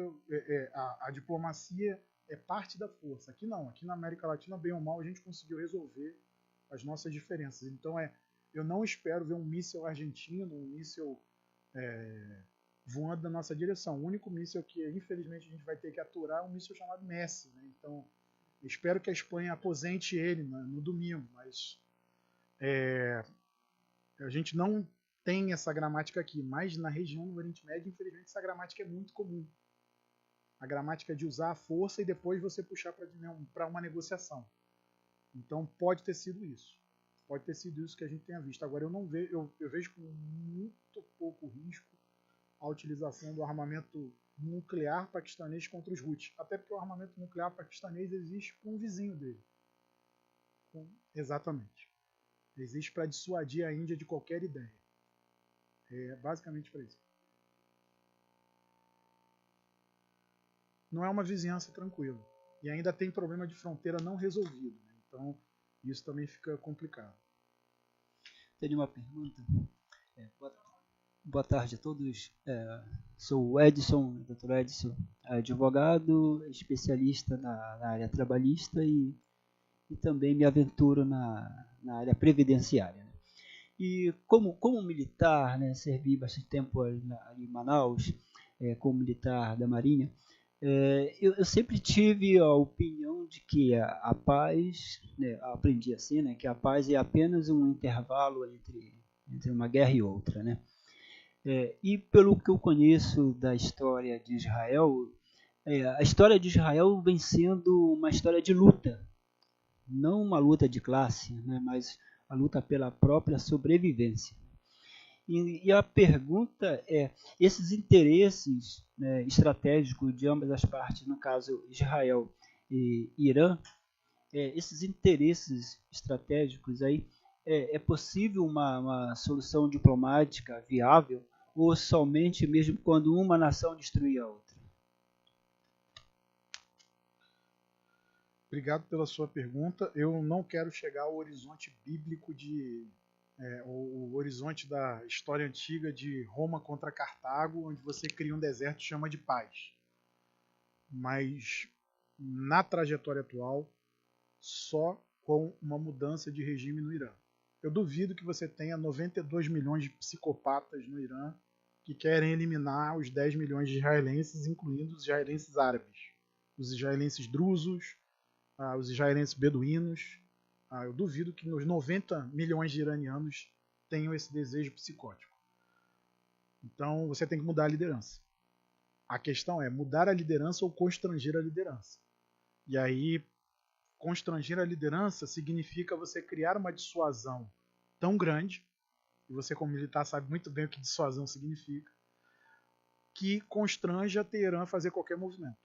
a diplomacia é parte da força. Aqui não. Aqui na América Latina, bem ou mal, a gente conseguiu resolver as nossas diferenças. Então eu não espero ver um míssil argentino, um míssil voando na nossa direção. O único míssil que infelizmente a gente vai ter que aturar é um míssil chamado Messi, né? Então espero que a Espanha aposente ele no domingo, mas a gente não tem essa gramática aqui, mas na região do Oriente Médio, infelizmente, essa gramática é muito comum. A gramática de usar a força e depois você puxar para uma negociação. Então pode ter sido isso. Pode ter sido isso que a gente tenha visto. Agora eu vejo com muito pouco risco a utilização do armamento nuclear paquistanês contra os Houthis. Até porque o armamento nuclear paquistanês existe com um vizinho dele. Exatamente. Existe para dissuadir a Índia de qualquer ideia. É basicamente para isso. Não é uma vizinhança tranquila. E ainda tem problema de fronteira não resolvido. Então, isso também fica complicado. Tenho uma pergunta. Boa tarde a todos. Sou o Edson, Dr. Edson, advogado, especialista na área trabalhista e também me aventuro na área previdenciária. Né? E como militar, né, servi bastante tempo ali em Manaus, como militar da Marinha, eu sempre tive a opinião de que a paz, né, aprendi assim, né, que a paz é apenas um intervalo entre uma guerra e outra. Né? E pelo que eu conheço da história de Israel, a história de Israel vem sendo uma história de luta, não uma luta de classe, né, mas a luta pela própria sobrevivência. E a pergunta é, esses interesses, né, estratégicos de ambas as partes, no caso Israel e Irã, esses interesses estratégicos aí, é possível uma solução diplomática viável ou somente mesmo quando uma nação destruir a outra? Obrigado pela sua pergunta. Eu não quero chegar ao horizonte bíblico o horizonte da história antiga de Roma contra Cartago, onde você cria um deserto e chama de paz. Mas na trajetória atual, só com uma mudança de regime no Irã. Eu duvido que você tenha 92 milhões de psicopatas no Irã que querem eliminar os 10 milhões de israelenses, incluindo os israelenses árabes, os israelenses drusos, os israelenses beduínos. Eu duvido que nos 90 milhões de iranianos tenham esse desejo psicótico. Então você tem que mudar a liderança. A questão é mudar a liderança ou constranger a liderança. E aí, constranger a liderança significa você criar uma dissuasão tão grande, e você como militar sabe muito bem o que dissuasão significa, que constrange a Teherã a fazer qualquer movimento.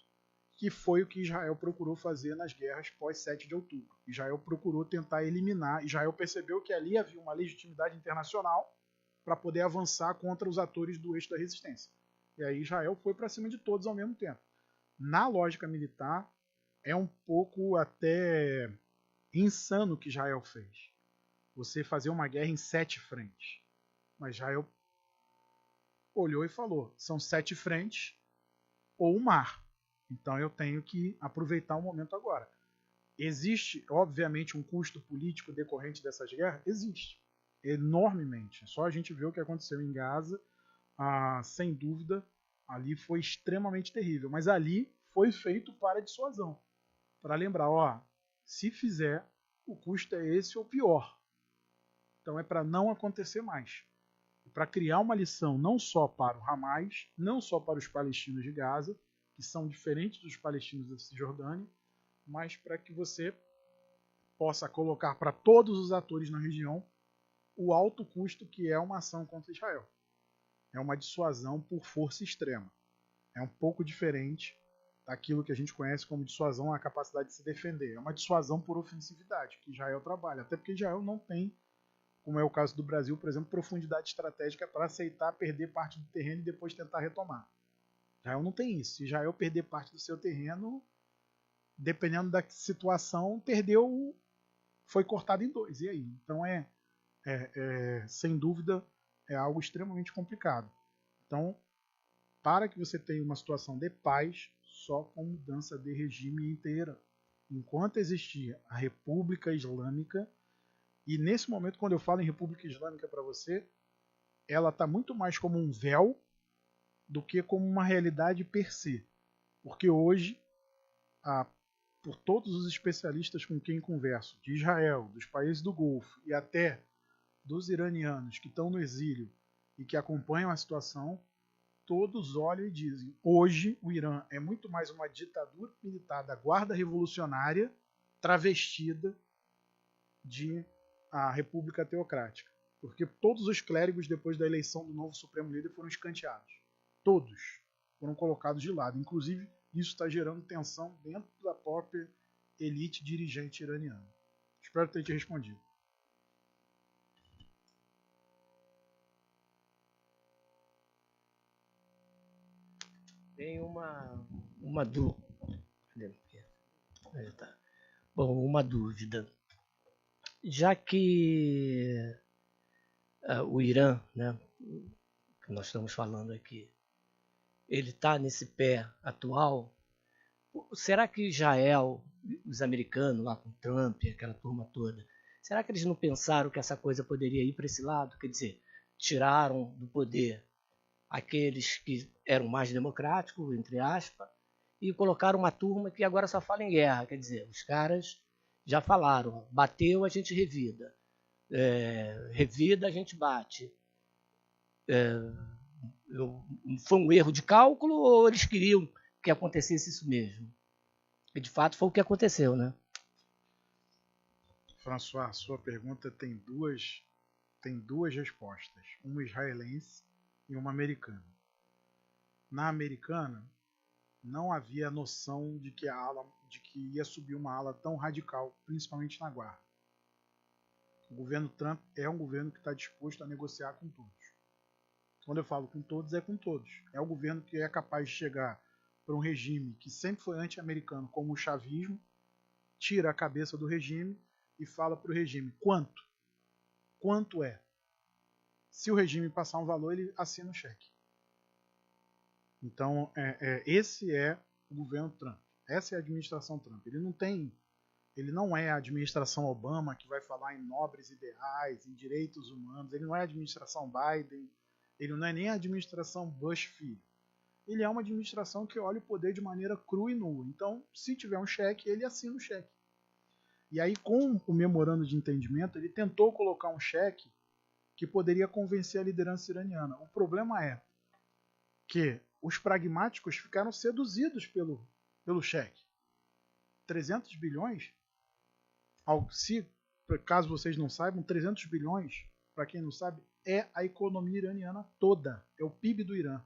Que foi o que Israel procurou fazer nas guerras pós 7 de outubro. Israel procurou tentar eliminar, Israel percebeu que ali havia uma legitimidade internacional para poder avançar contra os atores do eixo da resistência. E aí Israel foi para cima de todos ao mesmo tempo. Na lógica militar, é um pouco até insano o que Israel fez. Você fazer uma guerra em 7 frentes. Mas Israel olhou e falou, são 7 frentes ou o mar. Então eu tenho que aproveitar o momento agora. Existe, obviamente, um custo político decorrente dessas guerras? Existe. Enormemente. Só a gente vê o que aconteceu em Gaza. Sem dúvida, ali foi extremamente terrível. Mas ali foi feito para dissuasão. Para lembrar, se fizer, o custo é esse ou pior. Então é para não acontecer mais. Para criar uma lição não só para o Hamas, não só para os palestinos de Gaza, que são diferentes dos palestinos da Cisjordânia, mas para que você possa colocar para todos os atores na região o alto custo que é uma ação contra Israel. É uma dissuasão por força extrema. É um pouco diferente daquilo que a gente conhece como dissuasão, a capacidade de se defender. É uma dissuasão por ofensividade, que Israel trabalha. Até porque Israel não tem, como é o caso do Brasil, por exemplo, profundidade estratégica para aceitar perder parte do terreno e depois tentar retomar. Israel não tem isso. Se Israel perder parte do seu terreno, dependendo da situação, perdeu, foi cortado em dois. E aí? Então sem dúvida, é algo extremamente complicado. Então, para que você tenha uma situação de paz, só com mudança de regime inteira. Enquanto existir a República Islâmica, e nesse momento, quando eu falo em República Islâmica para você, ela está muito mais como um véu do que como uma realidade per se. Porque hoje, por todos os especialistas com quem converso, de Israel, dos países do Golfo e até dos iranianos que estão no exílio e que acompanham a situação, todos olham e dizem: hoje o Irã é muito mais uma ditadura militar da guarda revolucionária travestida de a república teocrática. Porque todos os clérigos, depois da eleição do novo Supremo Líder, foram escanteados. Todos foram colocados de lado. Inclusive, isso está gerando tensão dentro da própria elite dirigente iraniana. Espero ter te respondido. Tem uma dúvida. Bom, uma dúvida. Já que o Irã, né, que nós estamos falando aqui, ele está nesse pé atual, será que Israel, os americanos lá com Trump, aquela turma toda, será que eles não pensaram que essa coisa poderia ir para esse lado? Quer dizer, tiraram do poder aqueles que eram mais democráticos, entre aspas, e colocaram uma turma que agora só fala em guerra. Quer dizer, os caras já falaram: bateu, a gente revida. Revida, a gente bate. Foi um erro de cálculo ou eles queriam que acontecesse isso mesmo? E de fato foi o que aconteceu, né? François, sua pergunta tem duas respostas. Uma israelense e uma americana. Na americana, não havia noção de que ia subir uma ala tão radical, principalmente na guarda. O governo Trump é um governo que está disposto a negociar com todos. Quando eu falo com todos, é com todos. É o governo que é capaz de chegar para um regime que sempre foi anti-americano, como o chavismo, tira a cabeça do regime e fala para o regime: quanto? Quanto é? Se o regime passar um valor, ele assina o cheque. Então, esse é o governo Trump. Essa é a administração Trump. Ele não é a administração Obama, que vai falar em nobres ideais, em direitos humanos. Ele não é a administração Biden. Ele não é nem a administração Bush filho. Ele é uma administração que olha o poder de maneira crua e nua. Então, se tiver um cheque, ele assina o cheque. E aí, com o memorando de entendimento, ele tentou colocar um cheque que poderia convencer a liderança iraniana. O problema é que os pragmáticos ficaram seduzidos pelo cheque. 300 bilhões, caso vocês não saibam, 300 bilhões, para quem não sabe, é a economia iraniana toda, é o PIB do Irã.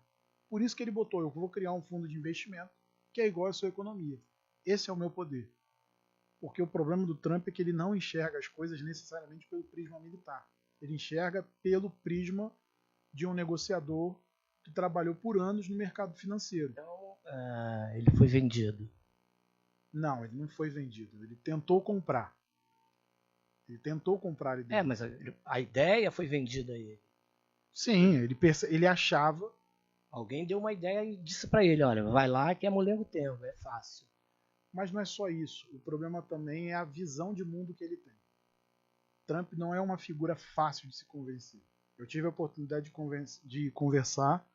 Por isso que ele botou: eu vou criar um fundo de investimento que é igual à sua economia. Esse é o meu poder. Porque o problema do Trump é que ele não enxerga as coisas necessariamente pelo prisma militar. Ele enxerga pelo prisma de um negociador que trabalhou por anos no mercado financeiro. Então, ele foi vendido. Não, ele não foi vendido. Ele tentou comprar. Ele tentou comprar a ideia. Mas a ideia foi vendida a ele. Sim, ele achava. Alguém deu uma ideia e disse para ele: olha, vai lá que é molengo tempo, é fácil. Mas não é só isso. O problema também é a visão de mundo que ele tem. Trump não é uma figura fácil de se convencer. Eu tive a oportunidade de conversar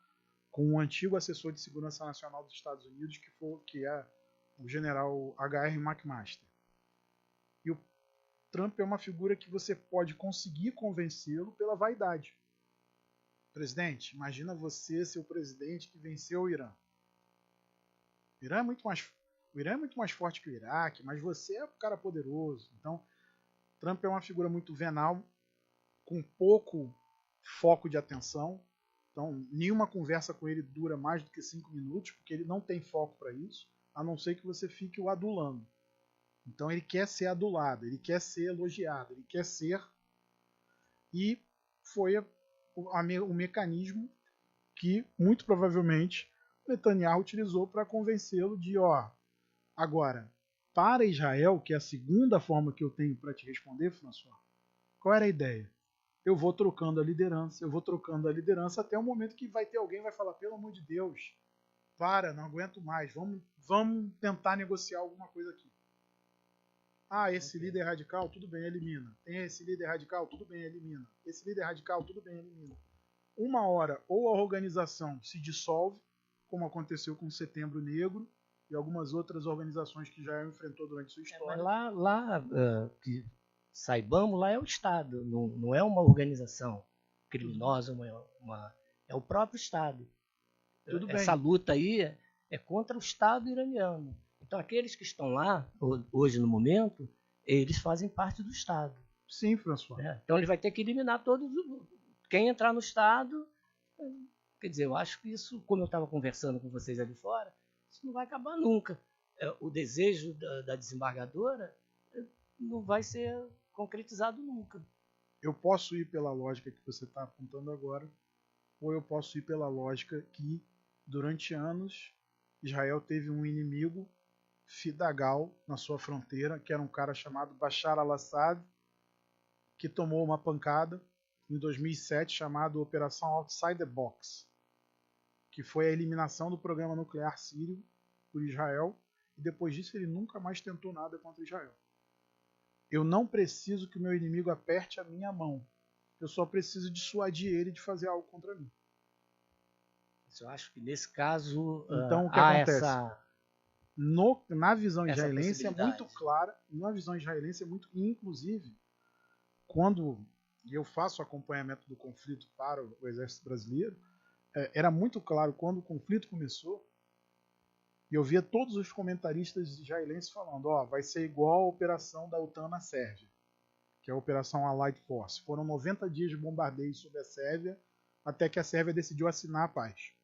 com um antigo assessor de segurança nacional dos Estados Unidos, que é o general H.R. McMaster. E Trump é uma figura que você pode conseguir convencê-lo pela vaidade. Presidente, imagina você ser o presidente que venceu o Irã. O Irã é muito mais forte que o Iraque, mas você é um cara poderoso. Então, Trump é uma figura muito venal, com pouco foco de atenção. Então, nenhuma conversa com ele dura mais do que 5 minutos, porque ele não tem foco para isso, a não ser que você fique o adulando. Então, ele quer ser adulado, ele quer ser elogiado, ele quer ser... E foi o mecanismo que, muito provavelmente, Netanyahu utilizou para convencê-lo de, agora, para Israel, que é a segunda forma que eu tenho para te responder, François, qual era a ideia? Eu vou trocando a liderança até o momento que vai ter alguém que vai falar, pelo amor de Deus, não aguento mais, vamos tentar negociar alguma coisa aqui. Esse líder radical, tudo bem, elimina. Tem esse líder radical, tudo bem, elimina. Esse líder radical, tudo bem, elimina. Uma hora, ou a organização se dissolve, como aconteceu com o Setembro Negro e algumas outras organizações que Israel enfrentou durante sua história. Mas lá que saibamos, lá é o Estado, não é uma organização criminosa, é o próprio Estado. Tudo bem. Essa luta aí é contra o Estado iraniano. Então, aqueles que estão lá, hoje no momento, eles fazem parte do Estado. Sim, François. Então, ele vai ter que eliminar todos. Quem entrar no Estado. Quer dizer, eu acho que isso, como eu estava conversando com vocês ali fora, isso não vai acabar nunca. O desejo da desembargadora não vai ser concretizado nunca. Eu posso ir pela lógica que você está apontando agora, ou eu posso ir pela lógica que, durante anos, Israel teve um inimigo fidagal na sua fronteira, que era um cara chamado Bashar al-Assad, que tomou uma pancada em 2007, chamado Operação Outside the Box, que foi a eliminação do programa nuclear sírio por Israel, e depois disso ele nunca mais tentou nada contra Israel. Eu não preciso que o meu inimigo aperte a minha mão, eu só preciso dissuadir ele de fazer algo contra mim. Eu acho que nesse caso então, o que acontece? Essa... Na visão israelense é muito clara, inclusive, quando eu faço acompanhamento do conflito para o Exército Brasileiro, era muito claro quando o conflito começou, e eu via todos os comentaristas israelenses falando, vai ser igual a operação da OTAN na Sérvia, que é a Operação Allied Force. Foram 90 dias de bombardeio sobre a Sérvia, até que a Sérvia decidiu assinar a paz.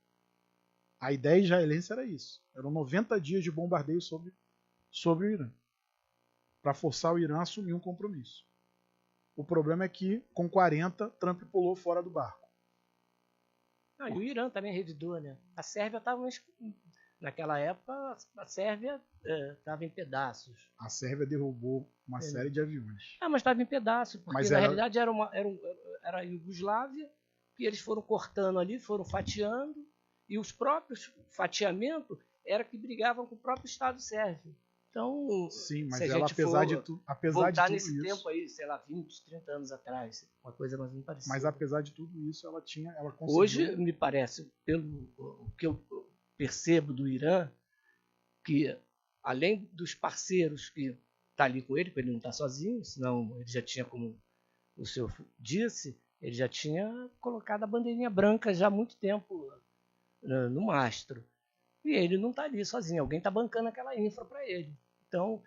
A ideia israelense era isso. Eram 90 dias de bombardeio sobre o Irã, para forçar o Irã a assumir um compromisso. O problema é que, com 40, Trump pulou fora do barco. E o Irã também revidou, né? A Sérvia estava... Naquela época, a Sérvia estava em pedaços. A Sérvia derrubou uma série de aviões. Mas estava em pedaços, porque na realidade era a Iugoslávia, que eles foram cortando ali, foram fatiando, e os próprios fatiamentos era que brigavam com o próprio Estado sérvio. Então, sim, mas se a ela, gente apesar de tudo nesse isso, tempo aí, sei lá, 20, 30 anos atrás, uma coisa mais parecida. Mas apesar de tudo isso, ela conseguiu... Hoje, me parece, pelo que eu percebo do Irã, que além dos parceiros que tá ali com ele, porque ele não está sozinho, senão ele já tinha, como o senhor disse, ele já tinha colocado a bandeirinha branca já há muito tempo no mastro. E ele não está ali sozinho, alguém está bancando aquela infra para ele. Então,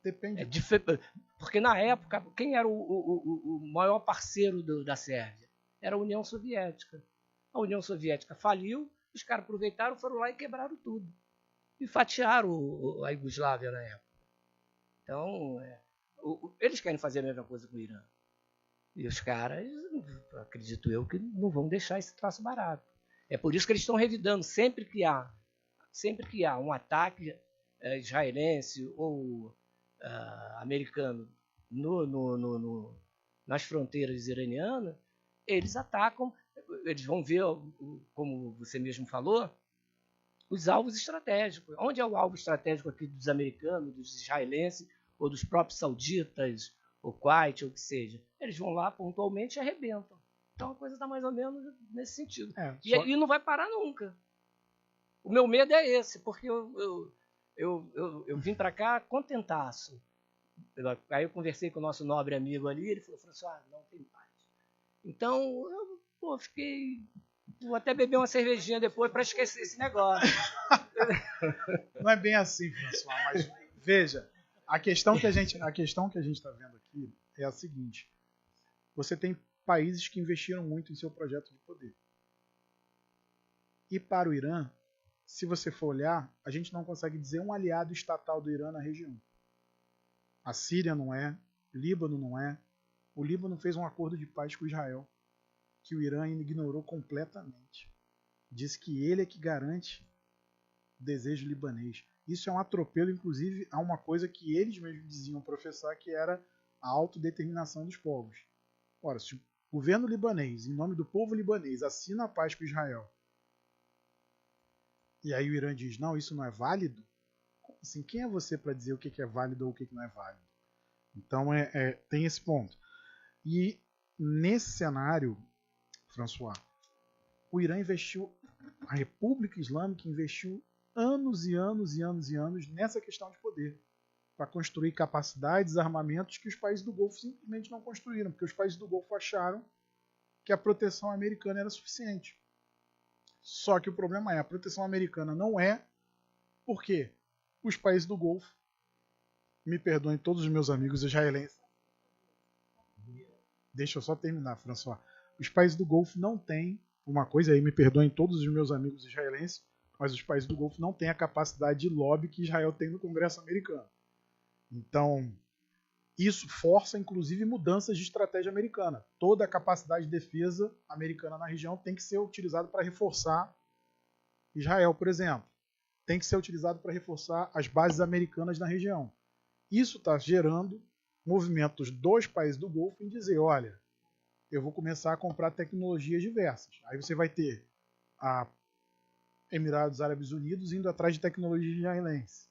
depende. Porque na época, quem era o maior parceiro da Sérvia? Era a União Soviética. A União Soviética faliu, os caras aproveitaram, foram lá e quebraram tudo. E fatiaram a Iugoslávia na época. Então, eles querem fazer a mesma coisa com o Irã. E os caras, acredito eu, que não vão deixar esse troço barato. É por isso que eles estão revidando. Sempre que há um ataque israelense ou americano nas fronteiras iranianas, eles atacam, eles vão ver, como você mesmo falou, os alvos estratégicos. Onde é o alvo estratégico aqui dos americanos, dos israelenses, ou dos próprios sauditas, ou Kuwait, ou o que seja? Eles vão lá pontualmente e arrebentam. Então a coisa está mais ou menos nesse sentido. E não vai parar nunca. O meu medo é esse, porque eu vim para cá contentaço Aí eu conversei com o nosso nobre amigo ali, ele falou, François, não tem paz. Então, eu fiquei... Vou até beber uma cervejinha depois para esquecer esse negócio. Não é bem assim, François, mas veja, a questão que a gente está vendo aqui é a seguinte. Você tem países que investiram muito em seu projeto de poder. E para o Irã, se você for olhar, a gente não consegue dizer um aliado estatal do Irã na região. A Síria não é, o Líbano não é. O Líbano fez um acordo de paz com Israel, que o Irã ignorou completamente. Diz que ele é que garante o desejo libanês. Isso é um atropelo, inclusive, a uma coisa que eles mesmos diziam professar, que era a autodeterminação dos povos. Ora, se o governo libanês, em nome do povo libanês, assina a paz com Israel, e aí o Irã diz, não, isso não é válido, assim, quem é você para dizer o que é válido ou o que não é válido? Então tem esse ponto. E nesse cenário, François, o Irã investiu, a República Islâmica investiu anos e anos e anos e anos nessa questão de poder, para construir capacidades, armamentos que os países do Golfo simplesmente não construíram, porque os países do Golfo acharam que a proteção americana era suficiente. Só que o problema é, a proteção americana não é, porque os países do Golfo, me perdoem todos os meus amigos israelenses, deixa eu só terminar, François. Os países do Golfo não têm, uma coisa aí, me perdoem todos os meus amigos israelenses, mas os países do Golfo não têm a capacidade de lobby que Israel tem no Congresso americano. Então, isso força, inclusive, mudanças de estratégia americana. Toda a capacidade de defesa americana na região tem que ser utilizada para reforçar Israel, por exemplo. Tem que ser utilizado para reforçar as bases americanas na região. Isso está gerando movimentos dos países do Golfo em dizer, olha, eu vou começar a comprar tecnologias diversas. Aí você vai ter a Emirados Árabes Unidos indo atrás de tecnologia israelense.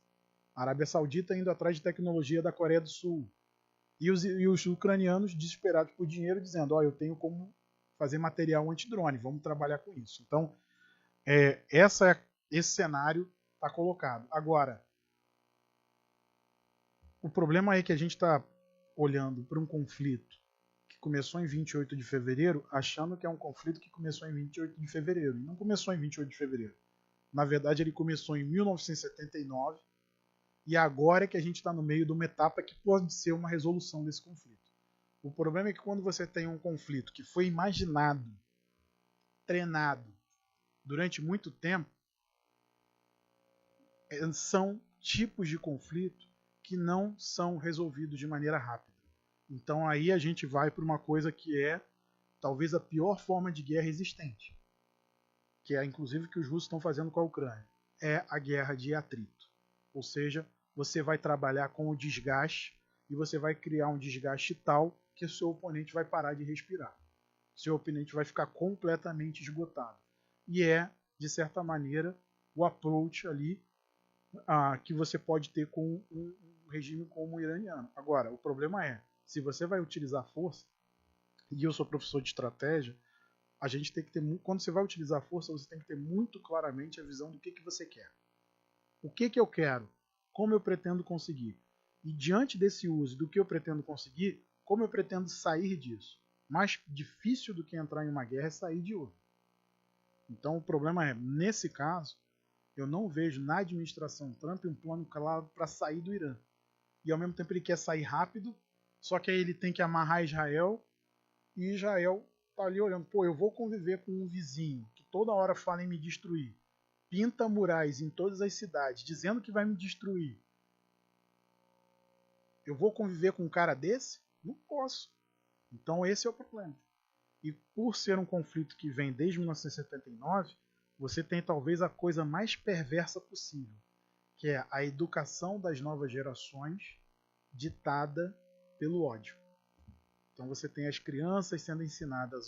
A Arábia Saudita indo atrás de tecnologia da Coreia do Sul. E os ucranianos desesperados por dinheiro dizendo, eu tenho como fazer material antidrone, vamos trabalhar com isso. Então, esse cenário está colocado. Agora, o problema é que a gente está olhando para um conflito que começou em 28 de fevereiro, achando que é um conflito que começou em 28 de fevereiro. E não começou em 28 de fevereiro. Na verdade, ele começou em 1979, e agora é que a gente está no meio de uma etapa que pode ser uma resolução desse conflito. O problema é que quando você tem um conflito que foi imaginado, treinado durante muito tempo, são tipos de conflito que não são resolvidos de maneira rápida. Então aí a gente vai para uma coisa que é talvez a pior forma de guerra existente, que é inclusive o que os russos estão fazendo com a Ucrânia, é a guerra de atrito. Ou seja, você vai trabalhar com o desgaste e você vai criar um desgaste tal que o seu oponente vai parar de respirar. Seu oponente vai ficar completamente esgotado. E de certa maneira, o approach ali que você pode ter com um regime como o iraniano. Agora, o problema é, se você vai utilizar força, e eu sou professor de estratégia, a gente tem que ter, quando você vai utilizar força, você tem que ter muito claramente a visão do que você quer. O que eu quero? Como eu pretendo conseguir? E diante desse uso do que eu pretendo conseguir, como eu pretendo sair disso? Mais difícil do que entrar em uma guerra é sair de outra. Então o problema é, nesse caso, eu não vejo na administração Trump um plano claro para sair do Irã. E ao mesmo tempo ele quer sair rápido, só que aí ele tem que amarrar Israel, e Israel está ali olhando, eu vou conviver com um vizinho que toda hora fala em me destruir, pinta murais em todas as cidades, dizendo que vai me destruir. Eu vou conviver com um cara desse? Não posso. Então esse é o problema. E por ser um conflito que vem desde 1979, você tem talvez a coisa mais perversa possível, que é a educação das novas gerações ditada pelo ódio. Então você tem as crianças sendo ensinadas,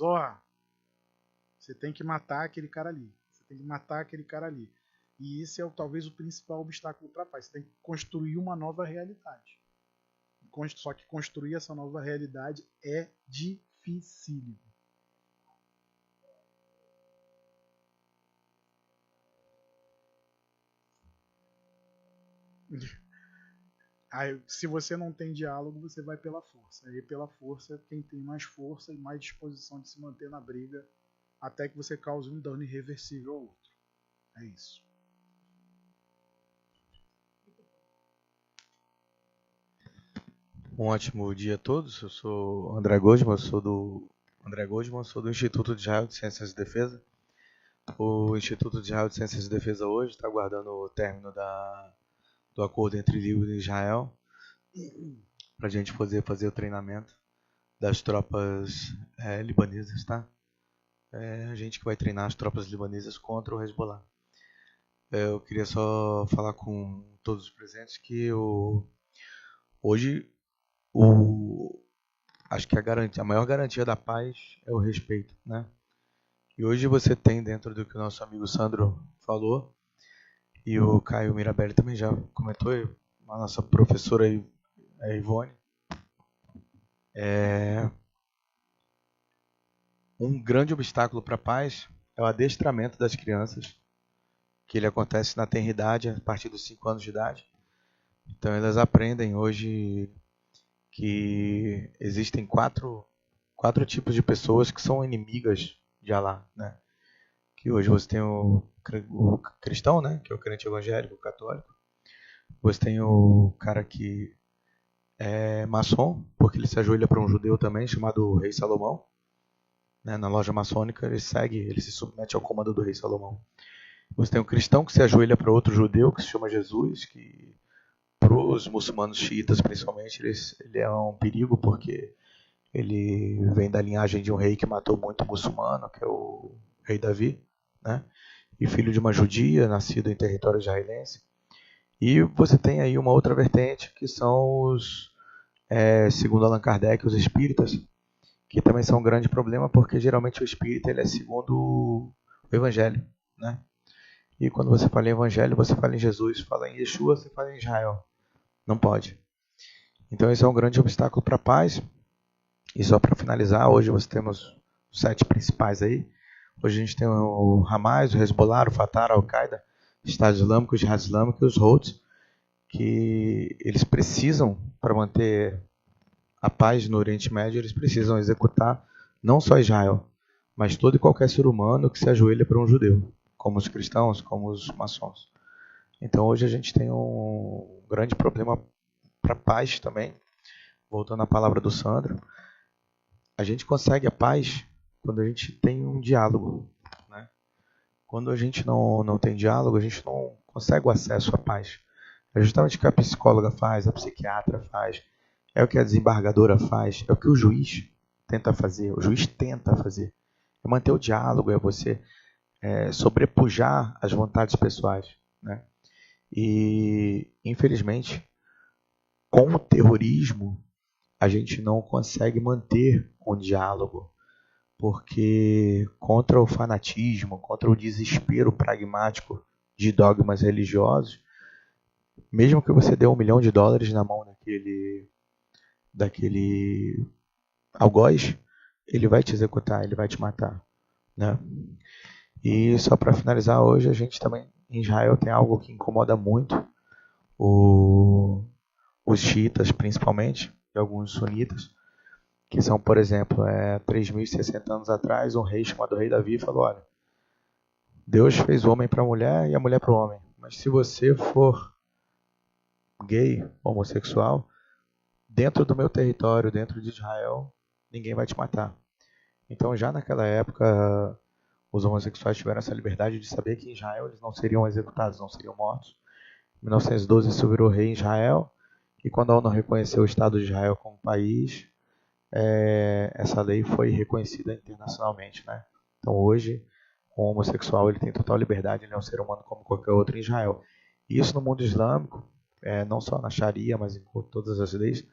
você tem que matar aquele cara ali, você tem que matar aquele cara ali. E esse é talvez o principal obstáculo para a paz. Você tem que construir uma nova realidade. Só que construir essa nova realidade é dificílimo. Aí, se você não tem diálogo, você vai pela força. Aí, pela força, quem tem mais força e mais disposição de se manter na briga até que você cause um dano irreversível ao outro. É isso. Um ótimo dia a todos. Eu sou André Goldman, sou do Instituto de Israel de Ciências de Defesa. O Instituto de Israel de Ciências de Defesa hoje está aguardando o término do acordo entre Líbano e Israel para a gente poder fazer o treinamento das tropas libanesas, tá? A gente que vai treinar as tropas libanesas contra o Hezbollah. Eu queria só falar com todos os presentes que hoje acho que a maior garantia da paz é o respeito, né? E hoje você tem, dentro do que o nosso amigo Sandro falou, e o Caio Mirabelli também já comentou, a nossa professora a Ivone, um grande obstáculo para a paz é o adestramento das crianças, que ele acontece na tenridade, a partir dos 5 anos de idade. Então elas aprendem hoje que existem quatro tipos de pessoas que são inimigas de Allah, né? Que hoje você tem o cristão, né? Que é o crente evangélico, católico. Você tem o cara que é maçom, porque ele se ajoelha para um judeu também, chamado Rei Salomão. Né? Na loja maçônica ele se submete ao comando do Rei Salomão. Você tem o cristão que se ajoelha para outro judeu, que se chama Jesus, que para os muçulmanos xiitas, principalmente, ele é um perigo, porque ele vem da linhagem de um rei que matou muito muçulmano, que é o rei Davi, né? E filho de uma judia, nascido em território israelense. E você tem aí uma outra vertente, que são segundo Allan Kardec, os espíritas, que também são um grande problema, porque geralmente o espírita ele é segundo o evangelho, né? E quando você fala em evangelho, você fala em Jesus, fala em Yeshua, você fala em Israel. Não pode. Então esse é um grande obstáculo para a paz. E só para finalizar, hoje nós temos 7 principais aí. Hoje a gente tem o Hamas, o Hezbollah, o Fatah, a Al-Qaeda, o Estado Islâmico, o Jihad Islâmico e os Houthis, que eles precisam, para manter a paz no Oriente Médio, eles precisam executar não só Israel, mas todo e qualquer ser humano que se ajoelha para um judeu, como os cristãos, como os maçons. Então hoje a gente tem um grande problema para a paz também. Voltando à palavra do Sandro, a gente consegue a paz quando a gente tem um diálogo, né? Quando a gente não tem diálogo, a gente não consegue o acesso à paz. É justamente o que a psicóloga faz, a psiquiatra faz, é o que a desembargadora faz, é o que o juiz tenta fazer. O juiz tenta fazer. É manter o diálogo, é você sobrepujar as vontades pessoais, né? E, infelizmente, com o terrorismo, a gente não consegue manter um diálogo, porque contra o fanatismo, contra o desespero pragmático de dogmas religiosos, mesmo que você dê $1 milhão na mão daquele algoz, ele vai te executar, ele vai te matar, né? E só para finalizar, hoje a gente também, em Israel, tem algo que incomoda muito os xiitas, principalmente, e alguns sunitas, que são, por exemplo, 3.060 anos atrás, um rei chamado Rei Davi falou: olha, Deus fez o homem para a mulher e a mulher para o homem, mas se você for gay, homossexual, dentro do meu território, dentro de Israel, ninguém vai te matar. Então, já naquela época, os homossexuais tiveram essa liberdade de saber que em Israel eles não seriam executados, não seriam mortos. Em 1912, isso virou rei em Israel, e quando a ONU reconheceu o Estado de Israel como país, essa lei foi reconhecida internacionalmente, né? Então, hoje, o homossexual ele tem total liberdade, ele é um ser humano como qualquer outro em Israel. E isso no mundo islâmico, não só na Sharia, mas em todas as leis,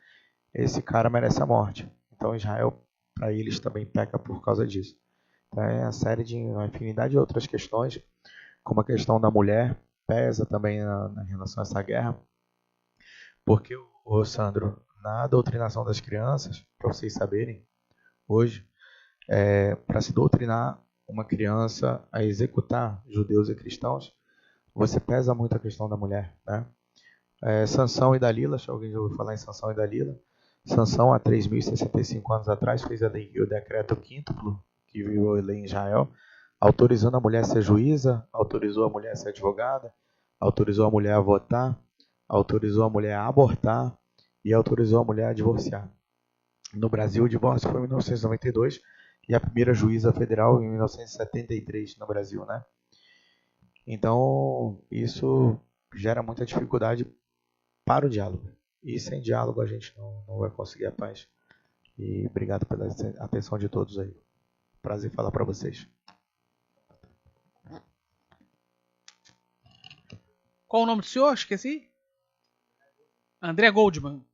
esse cara merece a morte. Então, Israel, para eles, também peca por causa disso. Então, uma infinidade de outras questões, como a questão da mulher, pesa também em relação a essa guerra, porque, Sandro, na doutrinação das crianças, para vocês saberem, hoje, para se doutrinar uma criança a executar judeus e cristãos, você pesa muito a questão da mulher, né? Sansão e Dalila, se alguém já ouviu falar em Sansão e Dalila. Sansão, há 3.065 anos atrás, fez o decreto quíntuplo, que virou lei em Israel, autorizando a mulher a ser juíza, autorizou a mulher a ser advogada, autorizou a mulher a votar, autorizou a mulher a abortar e autorizou a mulher a divorciar. No Brasil, o divórcio foi em 1992 e a primeira juíza federal em 1973 no Brasil, né? Então, isso gera muita dificuldade para o diálogo. E sem diálogo a gente não vai conseguir a paz. E obrigado pela atenção de todos aí. Prazer falar para vocês. Qual o nome do senhor? Esqueci. André Goldman.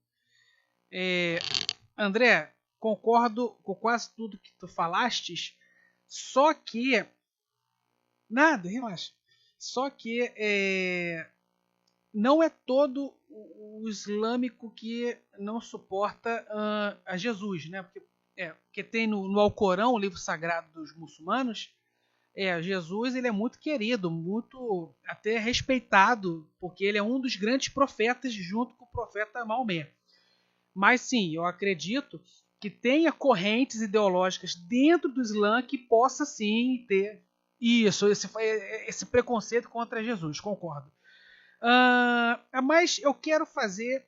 André, concordo com quase tudo que tu falastes, só que... Nada, relaxa. Só que não é todo o islâmico que não suporta a Jesus, né? Porque tem no Alcorão, o livro sagrado dos muçulmanos, Jesus ele é muito querido, muito até respeitado, porque ele é um dos grandes profetas junto com o profeta Maomé. Mas sim, eu acredito que tenha correntes ideológicas dentro do Islã que possa sim ter esse preconceito contra Jesus, concordo. Mas eu quero fazer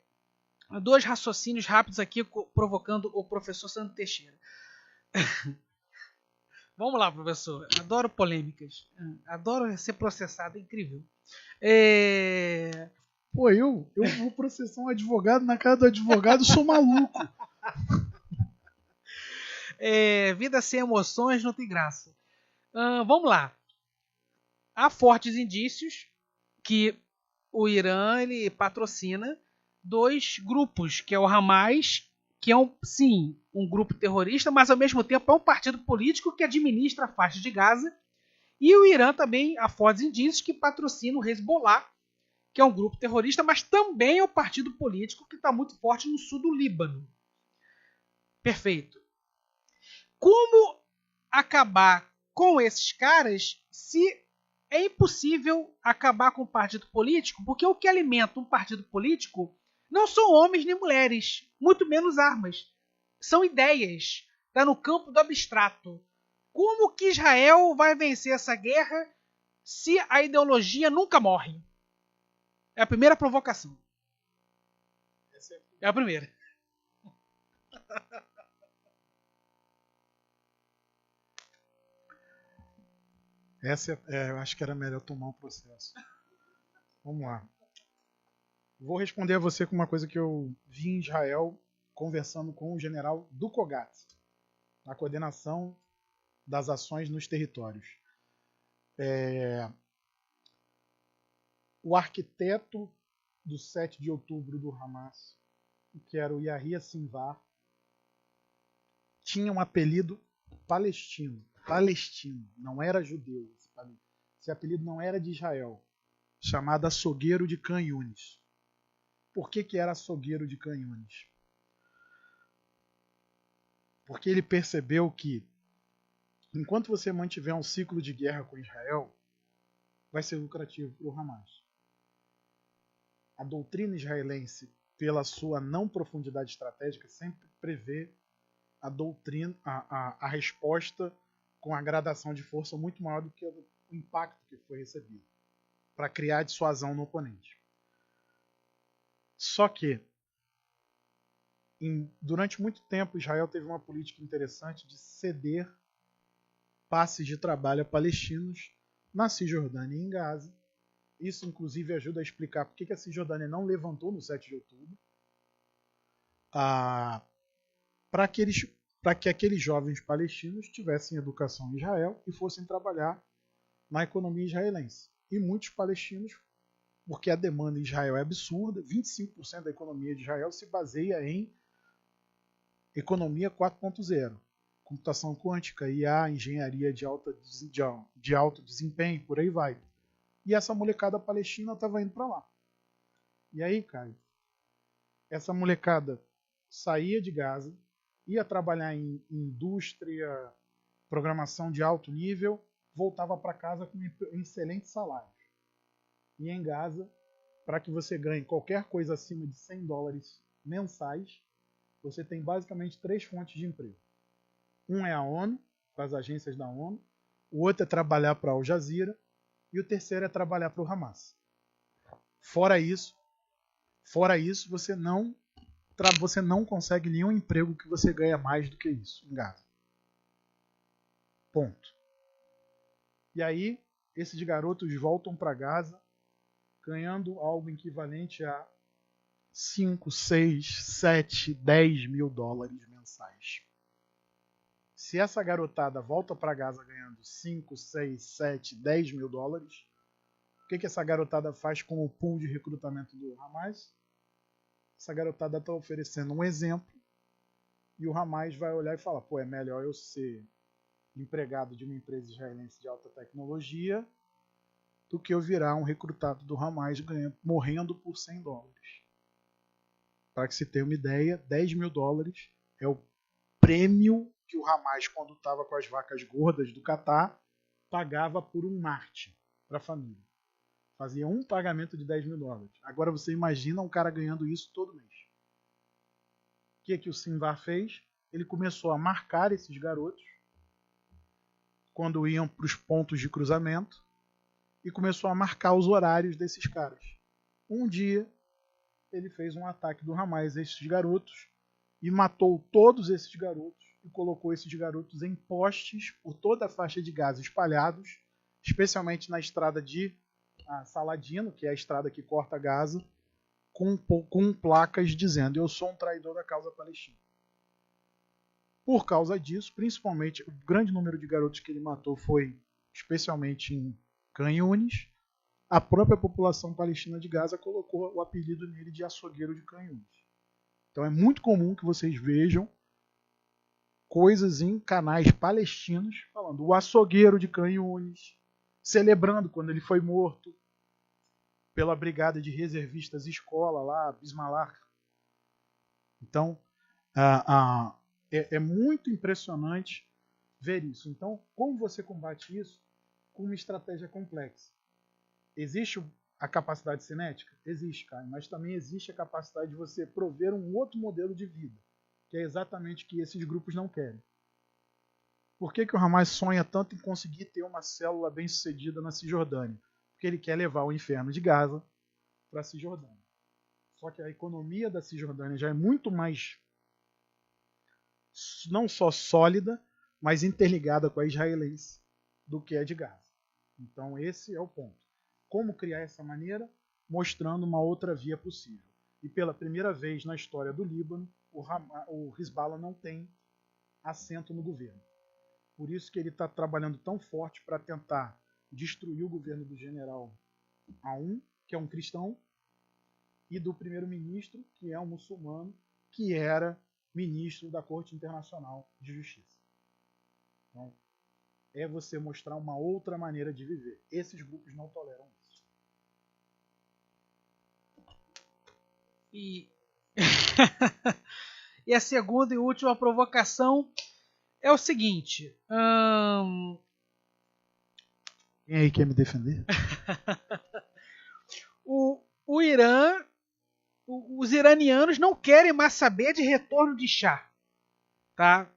2 raciocínios rápidos aqui, provocando o professor Sandro Teixeira. Vamos lá, professor. Adoro polêmicas. Adoro ser processado, é incrível. Pô, eu vou processar um advogado na casa do advogado, sou maluco. Vida sem emoções não tem graça. Vamos lá. Há fortes indícios que o Irã ele patrocina 2 grupos, que é o Hamas, que é um grupo terrorista, mas ao mesmo tempo é um partido político que administra a faixa de Gaza. E o Irã também há fortes indícios que patrocina o Hezbollah, que é um grupo terrorista, mas também é um partido político que está muito forte no sul do Líbano. Perfeito. Como acabar com esses caras se é impossível acabar com um partido político? Porque o que alimenta um partido político não são homens nem mulheres, muito menos armas. São ideias. Está no campo do abstrato. Como que Israel vai vencer essa guerra se a ideologia nunca morre? É a primeira provocação. É a primeira. Eu acho que era melhor tomar um processo. Vamos lá. Vou responder a você com uma coisa que eu vi em Israel conversando com o general do Kogat, na coordenação das ações nos territórios. O arquiteto do 7 de outubro do Hamas, que era o Yahya Sinwar, tinha um apelido palestino, não era judeu. Esse apelido não era de Israel, chamado açougueiro de Khan Yunis. Por que era açougueiro de Khan Yunis? Porque ele percebeu que, enquanto você mantiver um ciclo de guerra com Israel, vai ser lucrativo para o Hamas. A doutrina israelense, pela sua não profundidade estratégica, sempre prevê a resposta com a gradação de força muito maior do que o impacto que foi recebido, para criar dissuasão no oponente. Só que, durante muito tempo, Israel teve uma política interessante de ceder passes de trabalho a palestinos na Cisjordânia e em Gaza. Isso, inclusive, ajuda a explicar por que a Cisjordânia não levantou no 7 de outubro, para que aqueles jovens palestinos tivessem educação em Israel e fossem trabalhar na economia israelense. E muitos palestinos, porque a demanda em Israel é absurda, 25% da economia de Israel se baseia em economia 4.0, computação quântica, IA, engenharia de alto desempenho, por aí vai. E essa molecada palestina estava indo para lá. E aí, Caio, essa molecada saía de Gaza, ia trabalhar em indústria, programação de alto nível, voltava para casa com excelentes salários. E em Gaza, para que você ganhe qualquer coisa acima de $100 mensais, você tem basicamente 3 fontes de emprego. Um é a ONU, para as agências da ONU, o outro é trabalhar para a Al Jazeera e o terceiro é trabalhar para o Hamas. Fora isso, você não consegue nenhum emprego que você ganha mais do que isso em Gaza. Ponto. E aí, esses garotos voltam para Gaza ganhando algo equivalente a 5, 6, 7, 10 mil dólares mensais. Se essa garotada volta para Gaza ganhando 5, 6, 7, 10 mil dólares, o que essa garotada faz com o pool de recrutamento do Hamas? Essa garotada está oferecendo um exemplo e o Hamas vai olhar e falar: pô, é melhor eu ser empregado de uma empresa israelense de alta tecnologia do que eu virar um recrutado do Hamas morrendo por $100. Para que se tenha uma ideia, 10 mil dólares é o prêmio que o Hamas, quando estava com as vacas gordas do Catar, pagava por um Marte para a família. Fazia um pagamento de 10 mil dólares. Agora você imagina um cara ganhando isso todo mês. O que o Sinvar fez? Ele começou a marcar esses garotos quando iam para os pontos de cruzamento e começou a marcar os horários desses caras. Um dia, ele fez um ataque do Hamas a esses garotos e matou todos esses garotos e colocou esses garotos em postes por toda a faixa de Gaza espalhados, especialmente na estrada de Saladino, que é a estrada que corta Gaza, com placas dizendo: eu sou um traidor da causa palestina. Por causa disso, principalmente, o grande número de garotos que ele matou foi especialmente em Khan Yunis. A própria população palestina de Gaza colocou o apelido nele de açougueiro de Khan Yunis. Então é muito comum que vocês vejam coisas em canais palestinos falando o açougueiro de Khan Yunis, celebrando quando ele foi morto pela brigada de reservistas escola lá, Bismarck. Então, é muito impressionante ver isso. Então, como você combate isso? Com uma estratégia complexa. Existe a capacidade cinética? Existe, Caio, mas também existe a capacidade de você prover um outro modelo de vida, que é exatamente o que esses grupos não querem. Por que o Hamas sonha tanto em conseguir ter uma célula bem-sucedida na Cisjordânia? Porque ele quer levar o inferno de Gaza para a Cisjordânia. Só que a economia da Cisjordânia já é muito mais, não só sólida, mas interligada com a israelense do que a de Gaza. Então esse é o ponto. Como criar essa maneira? Mostrando uma outra via possível. E pela primeira vez na história do Líbano, o Hezbollah não tem assento no governo. Por isso que ele está trabalhando tão forte para tentar destruir o governo do general Aoun, que é um cristão, e do primeiro-ministro, que é um muçulmano, que era ministro da Corte Internacional de Justiça. Então, é você mostrar uma outra maneira de viver. Esses grupos não toleram isso. E a segunda e última provocação é o seguinte. Quem aí quer me defender? O Irã, os iranianos não querem mais saber de retorno de Shah. Tá?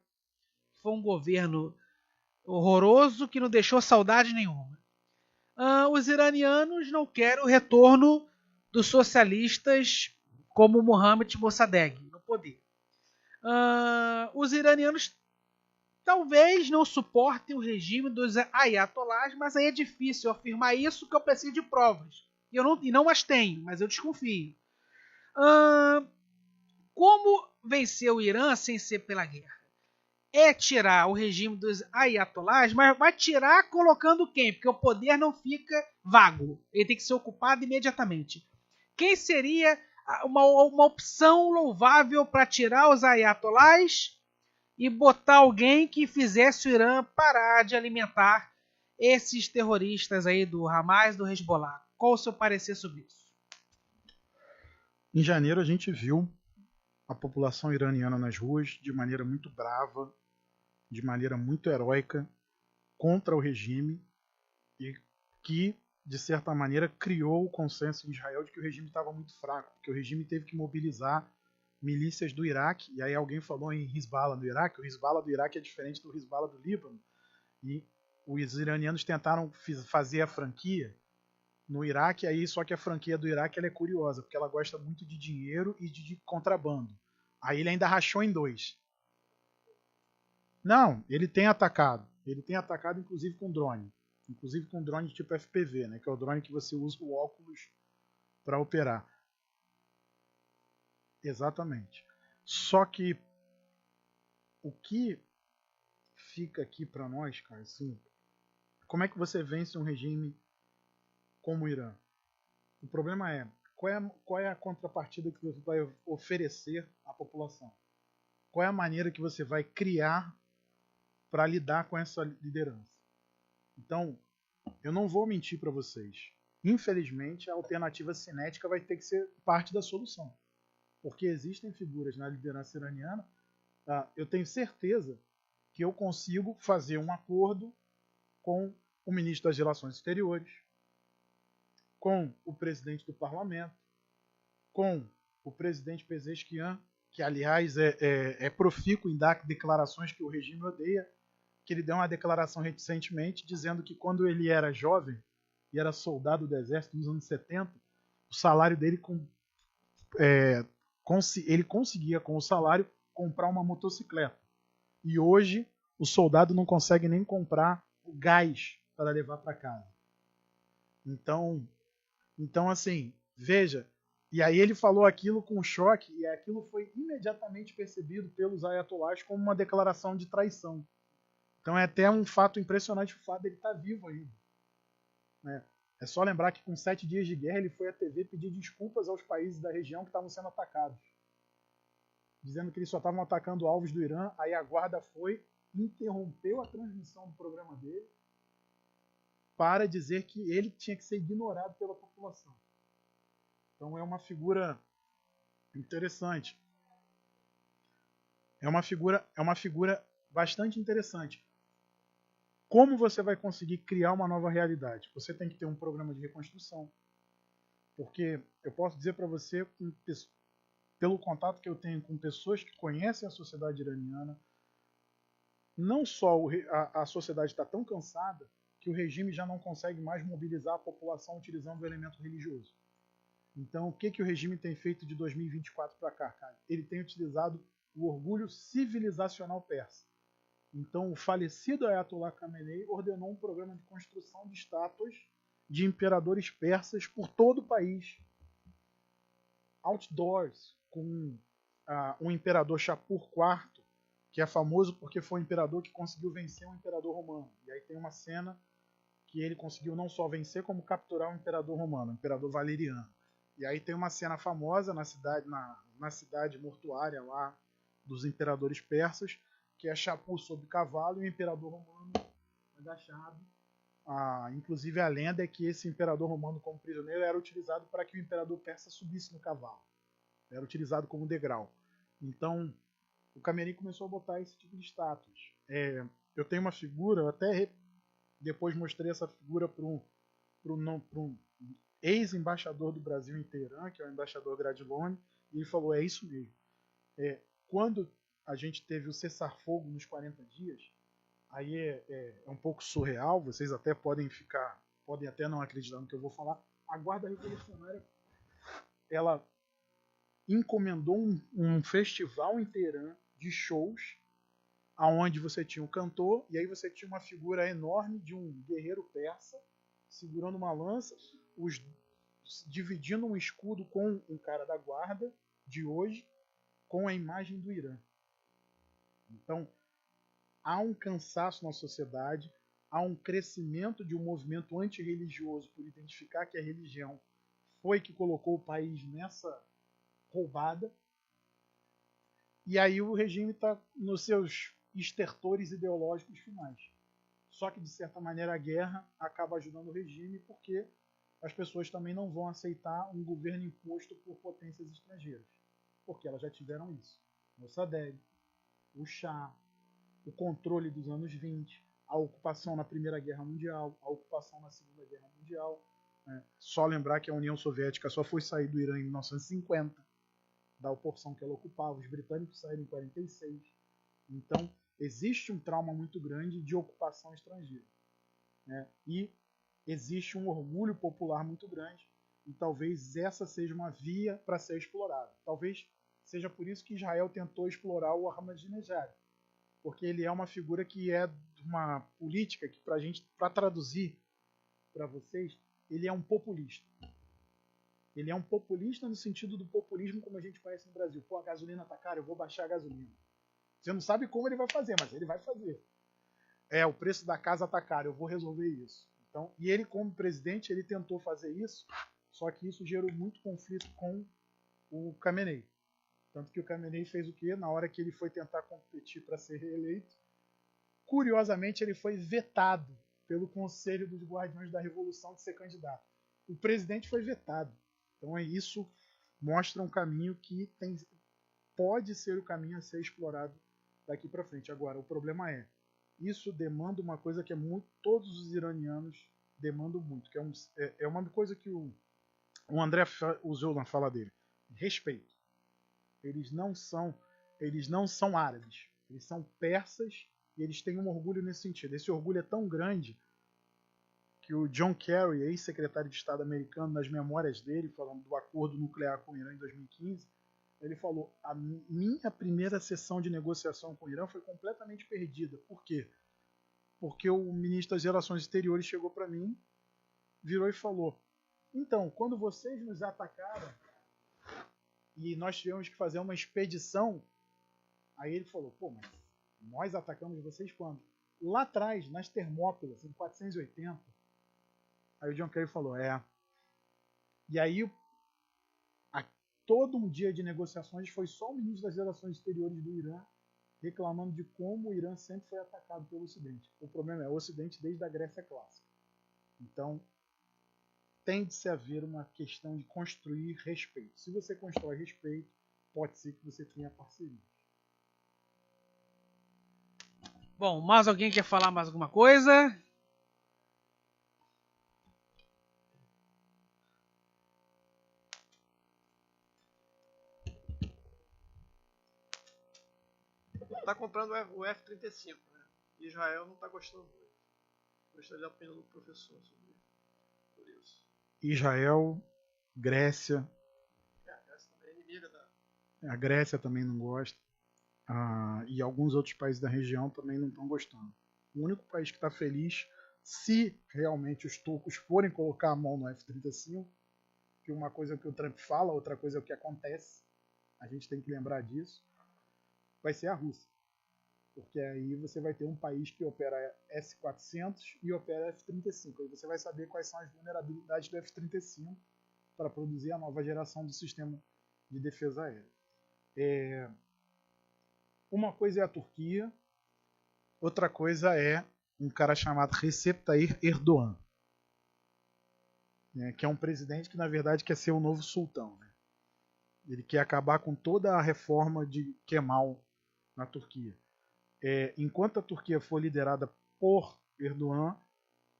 Foi um governo horroroso que não deixou saudade nenhuma. Os iranianos não querem o retorno dos socialistas como Mohammad Mossadegh no poder. Os iranianos talvez não suportem o regime dos ayatollahs, mas aí é difícil afirmar isso, que eu preciso de provas. E não as tenho, mas eu desconfio. Como vencer o Irã sem ser pela guerra? É tirar o regime dos ayatollahs, mas vai tirar colocando quem? Porque o poder não fica vago. Ele tem que ser ocupado imediatamente. Quem seria uma opção louvável para tirar os ayatollahs e botar alguém que fizesse o Irã parar de alimentar esses terroristas aí do Hamas, do Hezbollah? Qual o seu parecer sobre isso? Em janeiro a gente viu a população iraniana nas ruas de maneira muito brava, de maneira muito heróica contra o regime, e que de certa maneira, criou o consenso em Israel de que o regime estava muito fraco, porque o regime teve que mobilizar milícias do Iraque, e aí alguém falou em Hezbollah no Iraque. O Hezbollah do Iraque é diferente do Hezbollah do Líbano, e os iranianos tentaram fazer a franquia no Iraque, aí só que a franquia do Iraque ela é curiosa, porque ela gosta muito de dinheiro e de contrabando. Aí ele ainda rachou em dois. Não, ele tem atacado. Ele tem atacado inclusive com drone. Inclusive com drone tipo FPV, né, que é o drone que você usa o óculos para operar. Exatamente. Só que o que fica aqui para nós, cara, assim, como é que você vence um regime como o Irã? O problema é qual é a contrapartida que você vai oferecer à população? Qual é a maneira que você vai criar para lidar com essa liderança? Então, eu não vou mentir para vocês. Infelizmente, a alternativa cinética vai ter que ser parte da solução. Porque existem figuras na liderança iraniana, eu tenho certeza que eu consigo fazer um acordo com o ministro das Relações Exteriores, com o presidente do parlamento, com o presidente Pezeshkian, que aliás é profícuo em dar declarações que o regime odeia, que ele deu uma declaração recentemente dizendo que quando ele era jovem e era soldado do exército nos anos 70, o salário dele ele conseguia com o salário comprar uma motocicleta. E hoje o soldado não consegue nem comprar o gás para levar para casa. Então assim, veja, e aí ele falou aquilo com choque e aquilo foi imediatamente percebido pelos ayatollahs como uma declaração de traição. Então é até um fato impressionante o fato dele estar vivo ainda. Né? É só lembrar que com 7 dias de guerra ele foi à TV pedir desculpas aos países da região que estavam sendo atacados. Dizendo que eles só estavam atacando alvos do Irã, aí a guarda foi, interrompeu a transmissão do programa dele para dizer que ele tinha que ser ignorado pela população. Então é uma figura interessante. É uma figura bastante interessante. Como você vai conseguir criar uma nova realidade? Você tem que ter um programa de reconstrução. Porque eu posso dizer para você, pelo contato que eu tenho com pessoas que conhecem a sociedade iraniana, não só a sociedade está tão cansada que o regime já não consegue mais mobilizar a população utilizando o elemento religioso. Então, o que o regime tem feito de 2024 para cá, cara? Ele tem utilizado o orgulho civilizacional persa. Então, o falecido Ayatollah Khamenei ordenou um programa de construção de estátuas de imperadores persas por todo o país. Outdoors, com um imperador Shapur IV, que é famoso porque foi o imperador que conseguiu vencer um imperador romano. E aí tem uma cena que ele conseguiu não só vencer, como capturar um imperador romano, o imperador Valeriano. E aí tem uma cena famosa na cidade mortuária lá dos imperadores persas, que é Shapur sob cavalo e o imperador romano agachado. Inclusive a lenda é que esse imperador romano como prisioneiro era utilizado para que o imperador persa subisse no cavalo. Era utilizado como degrau. Então, o Khamenei começou a botar esse tipo de estátuas. Eu tenho uma figura, eu até depois mostrei essa figura para um ex-embaixador do Brasil em Teherã, que é o embaixador Gradiloni, e ele falou, é isso mesmo. Quando a gente teve o cessar-fogo nos 40 dias, aí é um pouco surreal, vocês até podem até não acreditar no que eu vou falar, a Guarda Revolucionária, ela encomendou um festival em Teherã de shows, aonde você tinha um cantor, e aí você tinha uma figura enorme de um guerreiro persa, segurando uma lança, dividindo um escudo com um cara da guarda de hoje, com a imagem do Irã. Então, há um cansaço na sociedade, há um crescimento de um movimento antirreligioso por identificar que a religião foi que colocou o país nessa roubada. E aí o regime está nos seus estertores ideológicos finais. Só que, de certa maneira, a guerra acaba ajudando o regime porque as pessoas também não vão aceitar um governo imposto por potências estrangeiras. Porque elas já tiveram isso. Mossadegh, o Shah, o controle dos anos 20, a ocupação na Primeira Guerra Mundial, a ocupação na Segunda Guerra Mundial. né? Só lembrar que a União Soviética só foi sair do Irã em 1950, da porção que ela ocupava. Os britânicos saíram em 46. Então, existe um trauma muito grande de ocupação estrangeira, né? E existe um orgulho popular muito grande. E talvez essa seja uma via para ser explorada. Talvez seja por isso que Israel tentou explorar o Ahmadinejad, porque ele é uma figura que é de uma política que, para traduzir para vocês, ele é um populista. Ele é um populista no sentido do populismo como a gente conhece no Brasil. Pô, a gasolina tá cara, eu vou baixar a gasolina. Você não sabe como ele vai fazer, mas ele vai fazer. O preço da casa tá caro, eu vou resolver isso. Então, e ele, como presidente, ele tentou fazer isso, só que isso gerou muito conflito com o Khamenei. Tanto que o Khamenei fez o quê? Na hora que ele foi tentar competir para ser reeleito, curiosamente ele foi vetado pelo Conselho dos Guardiões da Revolução de ser candidato. O presidente foi vetado. Então isso mostra um caminho que pode ser o caminho a ser explorado daqui para frente. Agora, o problema isso demanda uma coisa que todos os iranianos demandam muito, que é uma coisa que o André usou na fala dele: respeito. Eles não são árabes, eles são persas e eles têm um orgulho nesse sentido. Esse orgulho é tão grande que o John Kerry, ex-secretário de Estado americano, nas memórias dele, falando do acordo nuclear com o Irã em 2015, ele falou: a minha primeira sessão de negociação com o Irã foi completamente perdida. Por quê? Porque o ministro das Relações Exteriores chegou para mim, virou e falou: então, quando vocês nos atacaram e nós tivemos que fazer uma expedição, aí ele falou: pô, mas nós atacamos vocês quando? Lá atrás, nas Termópilas, em 480. Aí o John Kerry falou: E aí, todo um dia de negociações foi só o ministro das Relações Exteriores do Irã reclamando de como o Irã sempre foi atacado pelo Ocidente. O problema é o Ocidente desde a Grécia Clássica. Então, tem de se haver uma questão de construir respeito. Se você constrói respeito, pode ser que você tenha parceria. Bom, mais alguém quer falar mais alguma coisa? Está comprando o F-35, né? Israel não está gostando muito. Gostaria da opinião do professor sobre isso. Israel, Grécia. A Grécia também é inimiga A Grécia também não gosta. E alguns outros países da região também não estão gostando. O único país que está feliz, se realmente os turcos forem colocar a mão no F-35, que uma coisa é o que o Trump fala, outra coisa é o que acontece, a gente tem que lembrar disso, vai ser a Rússia. Porque aí você vai ter um país que opera S-400 e opera F-35. Aí você vai saber quais são as vulnerabilidades do F-35 para produzir a nova geração do sistema de defesa aérea. Uma coisa é a Turquia, outra coisa é um cara chamado Recep Tayyip Erdogan, né, que é um presidente que na verdade quer ser o novo sultão, né? Ele quer acabar com toda a reforma de Kemal na Turquia. Enquanto a Turquia for liderada por Erdogan,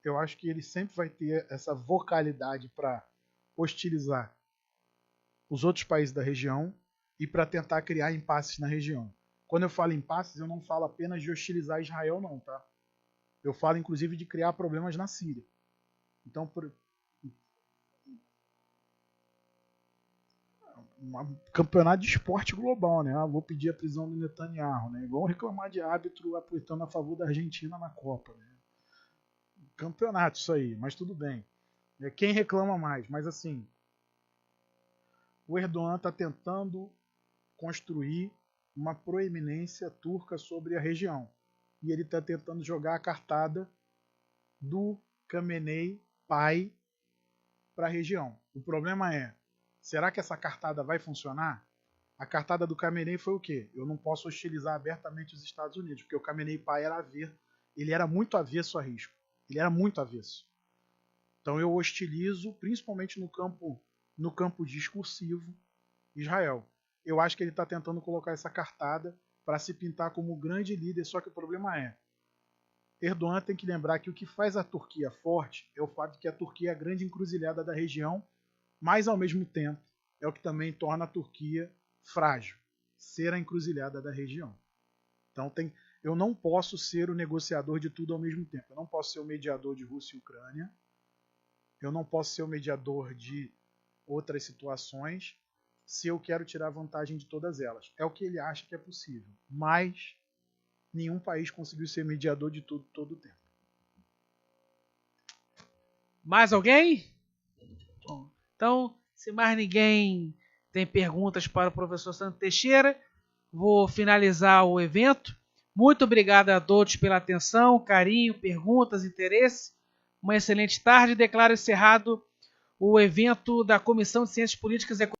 eu acho que ele sempre vai ter essa vocalidade para hostilizar os outros países da região e para tentar criar impasses na região. Quando eu falo impasses, eu não falo apenas de hostilizar Israel, não, tá? Eu falo inclusive de criar problemas na Síria. Então, um campeonato de esporte global, né? Vou pedir a prisão do Netanyahu, né? Vão reclamar de árbitro apertando a favor da Argentina na Copa, né? Campeonato isso aí, mas tudo bem. Quem reclama mais? Mas assim, o Erdogan está tentando construir uma proeminência turca sobre a região. E ele está tentando jogar a cartada do Khamenei pai para a região. O problema é, será que essa cartada vai funcionar? A cartada do Khamenei foi o quê? Eu não posso hostilizar abertamente os Estados Unidos, porque o Khamenei pai ele era muito avesso a risco. Ele era muito avesso. Então eu hostilizo, principalmente no campo discursivo, Israel. Eu acho que ele está tentando colocar essa cartada para se pintar como grande líder, só que o problema é, Erdogan tem que lembrar que o que faz a Turquia forte é o fato de que a Turquia é a grande encruzilhada da região, mas ao mesmo tempo é o que também torna a Turquia frágil, ser a encruzilhada da região. Então eu não posso ser o negociador de tudo ao mesmo tempo. Eu não posso ser o mediador de Rússia e Ucrânia. Eu não posso ser o mediador de outras situações se eu quero tirar vantagem de todas elas. É o que ele acha que é possível. Mas nenhum país conseguiu ser mediador de tudo todo o tempo. Mais alguém? Bom, então, se mais ninguém tem perguntas para o professor Sandro Teixeira, vou finalizar o evento. Muito obrigado a todos pela atenção, carinho, perguntas, interesse. Uma excelente tarde. Declaro encerrado o evento da Comissão de Ciências Políticas e Econômicas